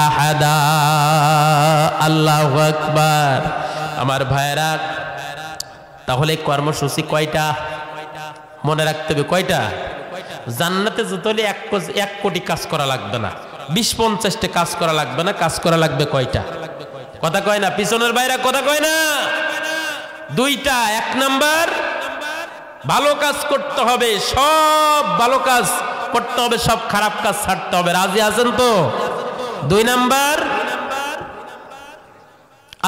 আহাদা। আল্লাহু আকবার। আমার ভাইরা, তাহলে কর্মসূচি কয়টা মনে রাখতে হবে? কয়টা? জান্নাতে যেতে হলে 1 কোটি কাজ করা লাগবে না, 20-50টা কাজ করা লাগবে না। কাজ করা লাগবে কয়টা? কথা কয় না পিছনের ভাইরা, কথা কয় না? 2টা। 1 নাম্বার ভালো কাজ করতে হবে, সব ভালো কাজ করতে হবে, সব খারাপ কাজ ছাড়তে হবে। রাজি আছেন তো? 2 নাম্বার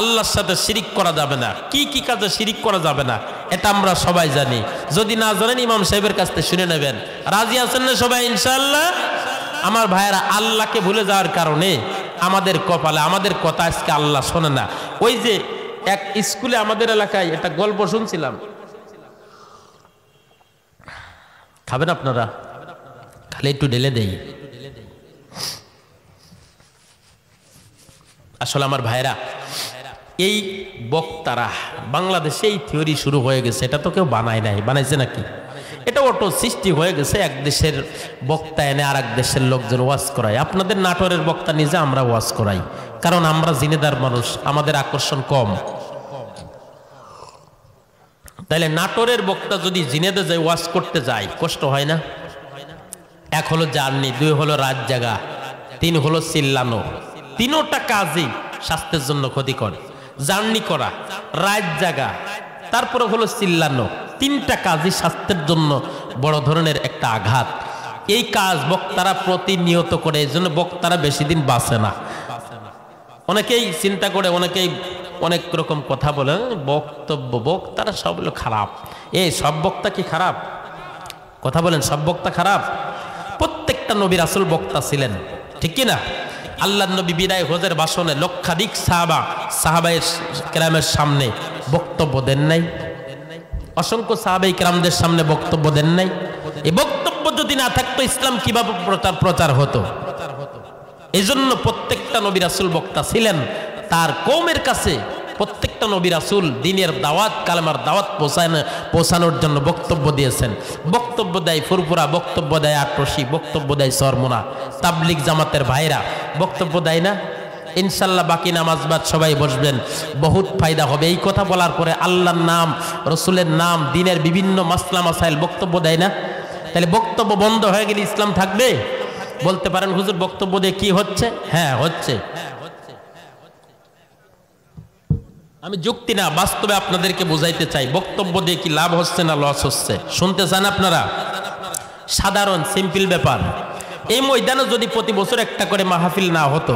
আল্লাহর সাথে শিরিক করা যাবে না। কি কি কাজে শিরিক করা যাবে না এটা আমরা সবাই জানি। যদি না জানেন ইমাম সাহেবের কাছ থেকে শুনে নেবেন। রাজি আছেন না সবাই ইনশাআল্লাহ? আমার ভাইয়েরা, আল্লাহকে ভুলে যাওয়ার কারণে আমাদের কপালে আমাদের কথা আজকে আল্লাহ শোনে না। ওই যে এক স্কুলে আমাদের এলাকায় একটা গল্প শুনছিলাম, খাবেন আপনারা? খালি একটু ঢেলে দেই। আসলে আমার ভাইরা, এই বক্তারা বাংলাদেশে এই থিওরি শুরু হয়ে গেছে, এটা তো কেউ বানায় নাই, বানাইছে নাকি? এটা অটো সৃষ্টি হয়ে গেছে। এক দেশের বক্তা এনে আর এক দেশের লোকজন ওয়াজ করায়। আপনাদের নাটোরের বক্তা নিজে আমরা ওয়াজ করাই, কারণ আমরা জিনেদার মানুষ, আমাদের আকর্ষণ কম। তাইলে নাটোরের বক্তা যদি জিনেদে যায় ওয়াজ করতে যায়, কষ্ট হয় না? 1 হলো জার্নি, 2 হলো রাত জাগা, 3 হলো চিল্লানো। 3টা কাজই স্বাস্থ্যের জন্য ক্ষতিকর। জার্নি করা, রাত জাগা, তারপরে হলো চিল্লানো। 3টা কাজই স্বাস্থ্যের জন্য বড় ধরনের একটা আঘাত। এই কাজ বক্তারা প্রতিনিয়ত করে, এই জন্য বক্তারা বেশি দিন বাঁচে না। অনেকেই চিন্তা করে, অনেকেই অনেক রকম কথা বলে, বক্তব্য বক্তারা সব হলো খারাপ। এই সব বক্তা কি খারাপ? কথা বলেন, সব বক্তা খারাপ? প্রত্যেকটা নবী রাসূল বক্তা ছিলেন, ঠিক কি না? আল্লাহর নবী বিদায় হজের ভাষণে লক্ষাধিক সাহাবায়ে কেরামের সামনে বক্তব্য দেন নাই? অসংখ্য সাহাবায়ে কেরামদের সামনে বক্তব্য দেন নাই? এই বক্তব্য যদি না থাকতো ইসলাম কিভাবে প্রচার হতো? এই জন্য প্রত্যেকটা নবী রাসূল বক্তা ছিলেন। তার কওমের কাছে প্রত্যেকটা নবী রাসূল দ্বীনের দাওয়াত, কালেমার দাওয়াত পৌঁছানোর জন্য বক্তব্য দিয়েছেন। বক্তব্য দেয় ফুরফুরা, বক্তব্য দেয় আটরশি, বক্তব্য দেয় সরমুনা, তাবলিগ জামাতের ভাইরা বক্তব্য দেয় না? ইনশাল্লাহ বাকি নামাজ বাদ সবাই বসবেন, বহুত ফায়দা হবে। এই কথা বলার পরে আল্লাহর নাম, রসুলের নাম, দ্বীনের বিভিন্ন মাসলা মাসাইল বক্তব্য দেয় না? তাহলে বক্তব্য বন্ধ হয়ে গেলে ইসলাম থাকবে? বলতে পারেন হুজুর বক্তব্য দিয়ে কি হচ্ছে? হ্যাঁ হচ্ছে। আমি যুক্তি না, বাস্তবে আপনাদেরকে বোঝাইতে চাই বক্তব্য দিয়ে কি লাভ হচ্ছে না লস হচ্ছে। শুনতে চান আপনারা? সাধারণ সিম্পল ব্যাপার। এই ময়দানে যদি প্রতি বছর একটা করে মাহফিল না হতো,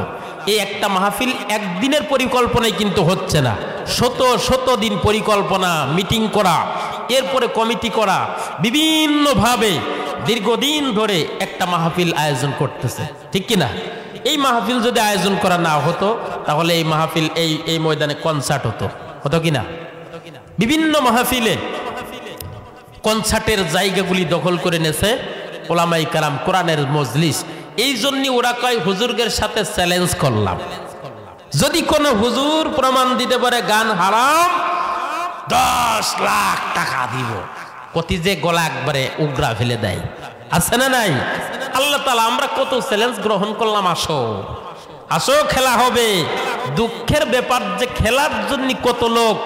এই একটা মাহফিল একদিনের পরিকল্পনায় কিন্তু হচ্ছে না, শত দিন পরিকল্পনা, মিটিং করা, এরপরে কমিটি করা, বিভিন্নভাবে দীর্ঘদিন ধরে একটা মাহফিল আয়োজন করতেছে, ঠিক কিনা? এই মাহফিল যদি আয়োজন করা না হতো তাহলে এই মাহফিল এই ময়দানে কনসার্ট হতো কিনা? বিভিন্ন মাহফিলে কনসার্টের জায়গাগুলি দখল করে নেছে ওলামাই কারাম, কোরআনের মজলিস। এই জন্য ওরা কয় হুজুরদের সাথে চ্যালেঞ্জ করলাম, যদি কোনো হুজুর প্রমাণ দিতে পারে গান হারাম, 10 লাখ টাকা দিব। কতি যে গলা একবারে উগরা ফেলে দেয়, আছে না নাই? আল্লাহ তাআলা আমরা কত চ্যালেঞ্জ গ্রহণ করলাম, আসো খেলা হবে। দুঃখের ব্যাপার যে খেলার জন্য কত লোক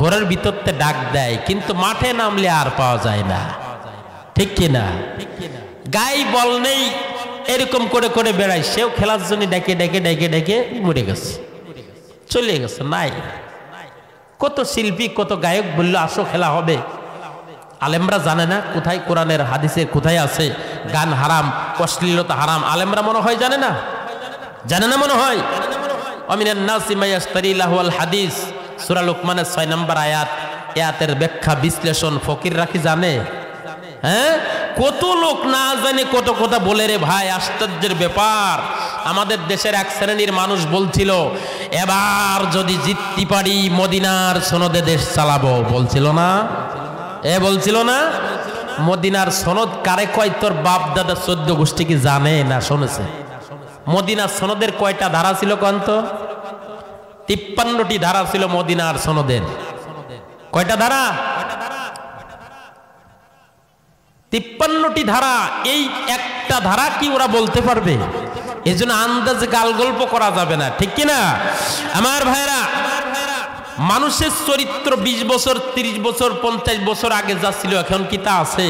ঘরের ভিতরতে ডাক দেয়, কিন্তু মাঠে নামলে আর পাওয়া যায় না, ঠিক কিনা? গাই বল নেই, এরকম করে করে বেড়ায়, সেও খেলার জন্য ডেকে মরে গেছে, চলে গেছে, নাই। কত শিল্পী কত গায়ক বলল আসো খেলা হবে, আলেমরা জানে না কোথায় কোরআনের হাদিসে কোথায় আছে গান হারাম, অশ্লীলতা হারাম, আলেমরা মনে হয় জানে না, জানে না মনে হয়। অমিনান নাসি মাইয়াশতারি লাহুল হাদিস, সূরা লুকমানের 6 নম্বর আয়াত। আয়াতের ব্যাখ্যা বিশ্লেষণ ফকিররা কি জানে? হ্যাঁ, কত লোক না জানে কত কথা বলে রে ভাই, আশ্চর্যের ব্যাপার। আমাদের দেশের এক শ্রেণীর মানুষ বলছিল এবার যদি জিততে পারি মদিনার সনদে দেশ চালাবো, বলছিল না? বলছিল না? মদিনার সনদ কারে কয় তোর বাপ দাদা 14 গোষ্ঠী কি জানে না শুনেছে? মদিনার সনদের কয়টা ধারা ছিল কন্ত? 53টি ধারা ছিল মদিনার সনদের। কয়টা ধারা? 53টি ধারা। এই একটা ধারা কি ওরা বলতে পারবে? এই জন্য আন্দাজে গাল গল্প করা যাবে না, ঠিক কিনা আমার ভাইরা? মানুষের চরিত্র 20 বছর 30 বছর 50 বছর আগে যা ছিল এখন কি তা আছে?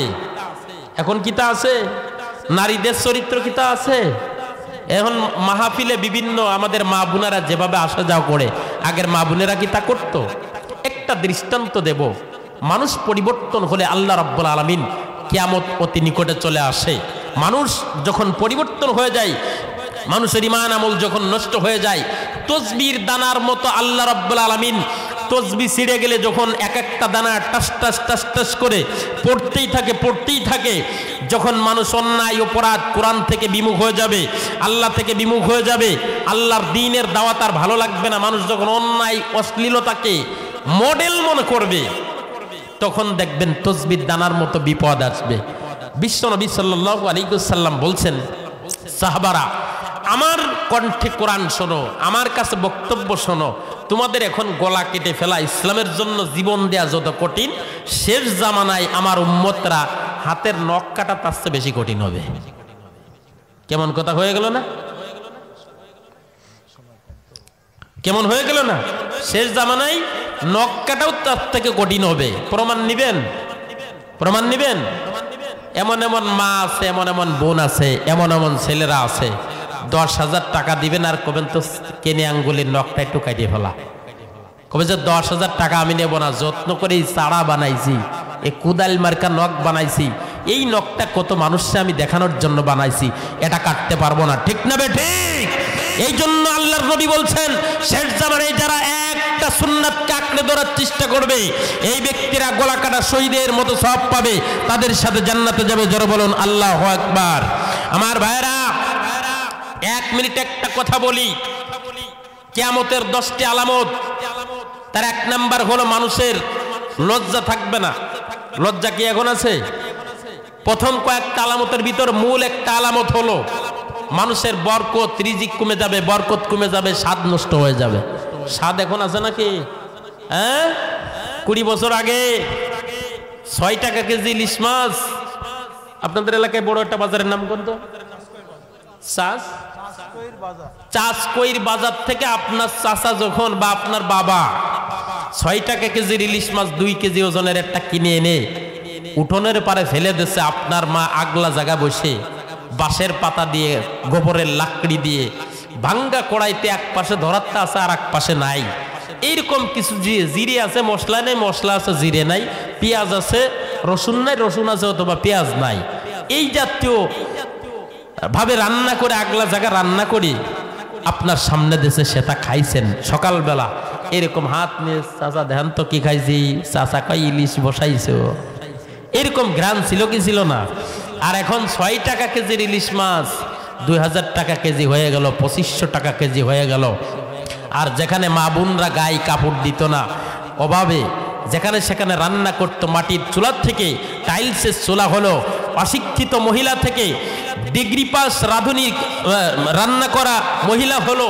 এখন কি তা আছে? নারীদের চরিত্র কি তা আছে? এখন মাহফিলে বিভিন্ন আমাদের মা বোনেরা যেভাবে আসা যাওয়া করে আগের মা বোনেরা কি তা করতো? একটা দৃষ্টান্ত দেব, মানুষ পরিবর্তন হলে আল্লাহ রাব্বুল আলামিন কিয়ামত অতি নিকটে চলে আসে। মানুষ যখন পরিবর্তন হয়ে যায়, মানুষের ঈমান আমল যখন নষ্ট হয়ে যায়, তসবির দানার মতো আল্লাহ রাব্বুল আলামিন তসবি ছিঁড়ে গেলে যখন এক একটা দানা টাস টাস টাস টাস করে পড়তেই থাকে, যখন মানুষ অন্যায় অপরাধ কোরআন থেকে বিমুখ হয়ে যাবে, আল্লাহ থেকে বিমুখ হয়ে যাবে, আল্লাহর দ্বীনের দাওয়াত আর ভালো লাগবে না, মানুষ যখন অন্যায় অশ্লীলতাকে মডেল মনে করবে, তখন দেখবেন তসবির দানার মতো বিপদ আসবে। বিশ্বনবী সাল্লাল্লাহু আলাইহি ওয়াসাল্লাম বলছেন, সাহাবারা আমার কণ্ঠে কোরআন শোনো, আমার কাছে বক্তব্য শোনো, তোমাদের এখন গলা কেটে ফেলা ইসলামের জন্য জীবন দেয়া যত কঠিন, শেষ জামানায় আমার উম্মতরা হাতের নখ কাটা তার চেয়ে বেশি কঠিন হবে। কেমন কথা হয়ে গেল না? কেমন হয়ে গেল না? শেষ জামানায় নখ কাটাও তার থেকে কঠিন হবে। প্রমাণ নিবেন? প্রমাণ নিবেন? এমন এমন মা আছে, এমন এমন বোন আছে, এমন এমন ছেলেরা আছে, 10,000 টাকা দিবেন আর কবেন তো কেনে আঙ্গুলের নখটা একটু কাটিয়ে ফেলা। কবে যে 10,000 টাকা আমি নেব না, যত্ন করে এই চারা বানাইছি, এই কুদাল মার্কা নখ বানাইছি, এই নখটা কত মানুষকে আমি দেখানোর জন্য বানাইছি, এটা কাটতে পারবো না, ঠিক না বে ঠিক? এই জন্য আল্লাহর নবী বলছেন, শেষ জামানায় যারা একটা সুন্নাতকে আঁকড়ে ধরার চেষ্টা করবে, এই ব্যক্তিরা গলা কাটা শহীদের মতো সওয়াব পাবে, তাদের সাথে জান্নাতে যাবে। জোরে বলুন আল্লাহু আকবার। আমার ভাইরা 1 মিনিট একটা কথা বলি, কিয়ামতের 10টি আলামত। তার 1 নাম্বার হলো মানুষের লজ্জা থাকবে না। লজ্জা কি এখন আছে? প্রথম কয়েকটা আলামতের ভিতর মূল একটা আলামত হলো মানুষের বরকত, রিজিক কমে যাবে, বরকত কমে যাবে, স্বাদ নষ্ট হয়ে যাবে। স্বাদ এখন আছে নাকি? হ্যাঁ, 20 বছর আগে 6 টাকা কেজি ইলিশ মাছ। আপনাদের এলাকায় বড় একটা বাজারের নাম কোন? তো চাষকইর বাজার থেকে আপনার চাচা যখন বা আপনার বাবা 6 টাকা কেজির ইলিশ মাছ 2 কেজি ওজনের একটা কিনে এনে উঠোনের পারে ফেলে দিচ্ছে, আপনার মা আগলা জায়গা বসে বাঁশের পাতা দিয়ে গোবরের লাকড়ি দিয়ে ভাঙ্গা কড়াইতে এক পাশে ধরাত্তা আছে আর এক পাশে নাই, এইরকম কিছু জিরে আছে, মশলা নেই, মশলা আছে, জিরে নাই, পেঁয়াজ আছে, রসুন নাই, রসুন আছে অথবা পেঁয়াজ নাই, এই জাতীয় ভাবে রান্না করে আগলা জায়গা রান্না করি আপনার সামনে দেশে সেটা খাইছেন সকালবেলা। এরকম হাত নিয়ে চাচা ধ্যান তো কি খাইছি, চাচা কই ইলিশ বসাইছে, এরকম ঘ্রাণ ছিল কি ছিল না? আর এখন 6 টাকা কেজির ইলিশ মাছ 2000 টাকা কেজি হয়ে গেল, 2500 টাকা কেজি হয়ে গেল। আর যেখানে মা বোনরা গায়ে কাপড় দিত না, অভাবে যেখানে সেখানে রান্না করতো মাটির চুলার থেকে টাইলসের চুলা হলো, অশিক্ষিত মহিলা থেকে ডিগ্রি পাস রাঁধুনি রান্না করা মহিলা হলো,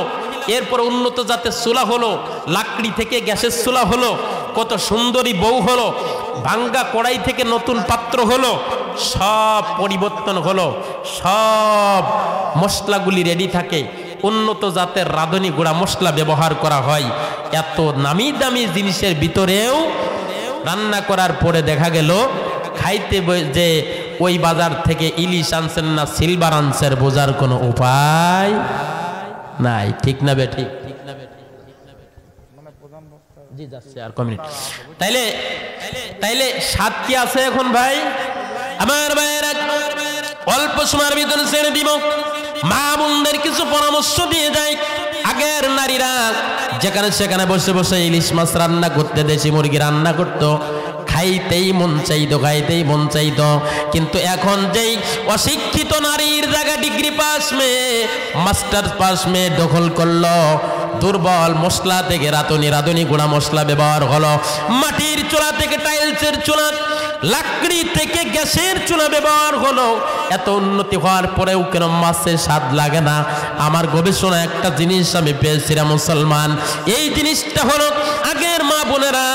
এরপর উন্নত জাতের চুলা হলো, লাকড়ি থেকে গ্যাসের চুলা হলো, কত সুন্দরী বউ হলো, ভাঙ্গা কড়াই থেকে নতুন পাত্র হলো, সব পরিবর্তন হলো, সব মশলাগুলি রেডি থাকে, উন্নত জাতের রাঁধুনি গুঁড়া মশলা ব্যবহার করা হয়। এত নামি দামি জিনিসের ভিতরেও রান্না করার পরে দেখা গেল খাইতে যে ওই বাজার থেকে ইলিশ আনছেন না সিলভার আনছেন বোঝার কোনো উপায় নাই, ঠিক না বেঠিক? জি যাচ্ছে আর কমিউনিটি। তাইলে তাইলে স্বাদ কি আছে এখন ভাই? আমার ভাইয়েরা অল্প সময়ের ভিতরে ছেড়ে দিব। মা বোনদের কিছু পরামর্শ দিয়ে যায়। আগের নারীরা যেখানে সেখানে বসে বসে ইলিশ মাছ রান্না করতে, দেশি মুরগি রান্না করতো, খাইতেই মন চাইতো, খাইতেই মন চাইতো। কিন্তু এখন যেই অশিক্ষিত নারীর জায়গা ডিগ্রি পাস মেয়ে, মাস্টার পাস মেয়ে দখল করলো, দুর্বল মশলা থেকে রাঁধুনি গুঁড়া মশলা ব্যবহার হলো, মাটির চুলা থেকে টাইলসের চুলা, লাকড়ি থেকে গ্যাসের চুলা ব্যবহার হলো। এত উন্নতি হওয়ার পরেও কেন মাছের স্বাদ লাগে না? আমার গবেষণা একটা জিনিস আমি পেয়েছিলাম মুসলমান, এই জিনিসটা হলো আগের মা বোনেরা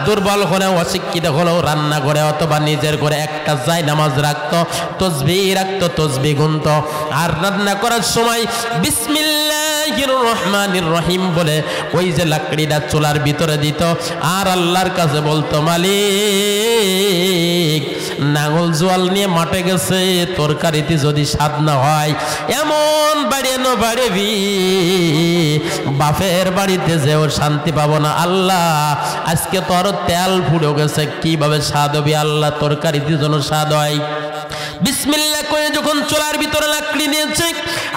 দুর্বল হলে, অশিক্ষিত হলেও রান্না করে অথবা নিজের করে একটা যায় নামাজ রাখতো, তসবিহ রাখতো, তসবিহ গুনত, আর রান্না করার সময় বিসমিল্লাহির রহমানির রহিম বলে ওই যে লাকড়িটা চুলার ভিতরে দিত, আর আল্লাহর কাছে বলতো, মালিক নাঙল জোয়াল নিয়ে মাঠে গেছে, তরকারিতে যদি স্বাদ না হয় এমন বাড়িয়ে বাড়িবি, বাপের বাড়িতে যেও শান্তি পাবো না। আল্লাহ আজকে তোর তেল ফুড়ে গেছে, কিভাবে স্বাদ হবে আল্লাহ, তরকারিতে যেন স্বাদ হয়। বিসমিল্লাহ করে যখন চুলার ভিতরে লাকড়ি নিয়েছে,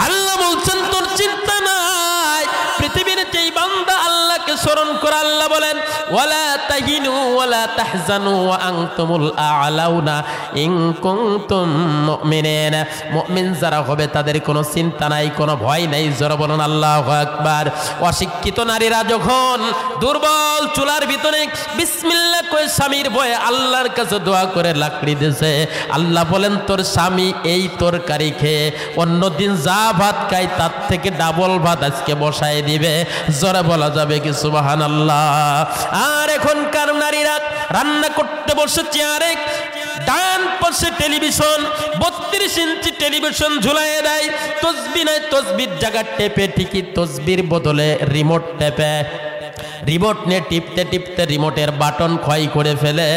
আল্লাহ বলছেন তোর চিন্তা নাই, পৃথিবীর যেই বান্দা আল্লাহকে স্মরণ করে, আল্লাহ বলেন ওয়ালা তাহিনু ওয়ালা তাহজানু ওয়া আনতুমুল আ'লাউনা ইন কুনতুম মুমিনিন। মুমিন যারা হবে তাদের কোনো চিন্তা নাই, কোনো ভয় নাই। জোরে বলুন আল্লাহু আকবার। অশিক্ষিত নারীরা যখন দুর্বল চুলার ভিতরে বিসমিল্লাহ কয়ে স্বামীর ভয়ে আল্লাহর কাছে দোয়া করে লাকড়ি দিয়েছে, আল্লাহ বলেন তোর স্বামী এই তরকারি খেয়ে অন্যদিন যা ভাত খায় তার থেকে ডাবল ভাত আজকে বসায় দিবে। জোরে বলা যাবে কি সুবহানাল্লাহ? আর এখনকার নারীরা রান্না করতে বসে চেয়ারে ডান পাশে টেলিভিশন, 32 ইঞ্চি টেলিভিশন ঝুলাইয়ে দেয়, তসবিহ নাই, তসবির জায়গা টেপে, ঠিকই তসবির বদলে রিমোট টেপে, রিমোট নিয়ে টিপতে টিপতে রিমোটের বাটন ক্ষয় করে ফেলে।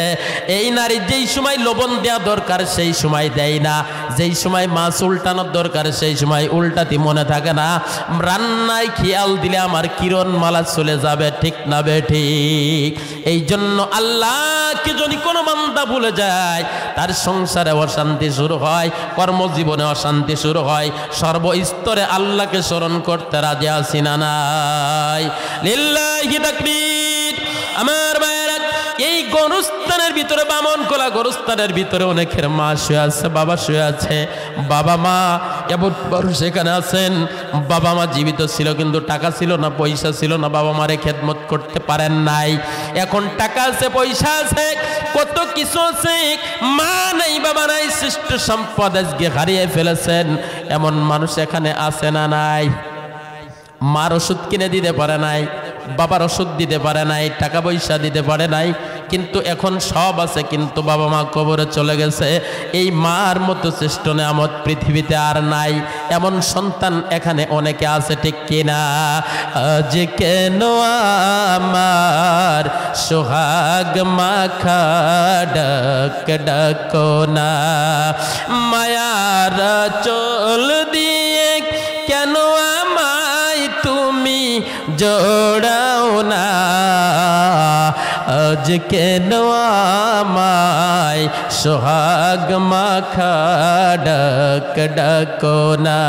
এই নারী যেই সময় লবণ দেওয়া দরকার সেই সময় দেয় না, যেই সময় মাছ উল্টানোর দরকার সেই সময় উল্টাতে মনে থাকে না। রান্নায় খেয়াল দিলে আমার কিরণ মালা চলে যাবে, ঠিক না বে ঠিক? এই জন্য আল্লাহকে যদি কোনো বান্দা ভুলে যায়, তার সংসারে অশান্তি শুরু হয়, কর্মজীবনে অশান্তি শুরু হয়। সর্বস্তরে আল্লাহকে স্মরণ করতে রাজি আছি না নাই? লিল্লাহি তাকবীর। আমার ভাইয়েরা, এই গরুস্থানের ভিতরে, বামন কোলা গরুস্থানের ভিতরে অনেকের মা শুয়ে আছে, বাবা শুয়ে আছে। বাবা মা এমন মানুষ সেখানে আছেন, বাবা মা জীবিত ছিল কিন্তু টাকা ছিল না, পয়সা ছিল না, বাবা মারে খেদমত করতে পারেন নাই। এখন টাকা আছে, পয়সা আছে, কত কিছু আছে, মা নাই, বাবা নাই, সৃষ্ট সম্পদ আজকে হারিয়ে ফেলেছেন। এমন মানুষ এখানে আছে না নাই? মার ওষুধ কিনে দিতে পারে নাই, বাবার ওষুধ দিতে পারে নাই, টাকা পয়সা দিতে পারে নাই, কিন্তু এখন সব আছে, কিন্তু বাবা মা কবরে চলে গেছে। এই মার মতো শ্রেষ্ঠ নেয়ামত পৃথিবীতে আর নাই। এমন সন্তান এখানে অনেকে আছে, ঠিক কিনা? আজ কেন আমার সোহাগ মাখা ডাক ডাকো না, মায়ার চল দিয়ে কেন আমায় তুমি জোড়াও না, আজ কেন আমায় সোহাগ মাখা ডাক ডাকো না।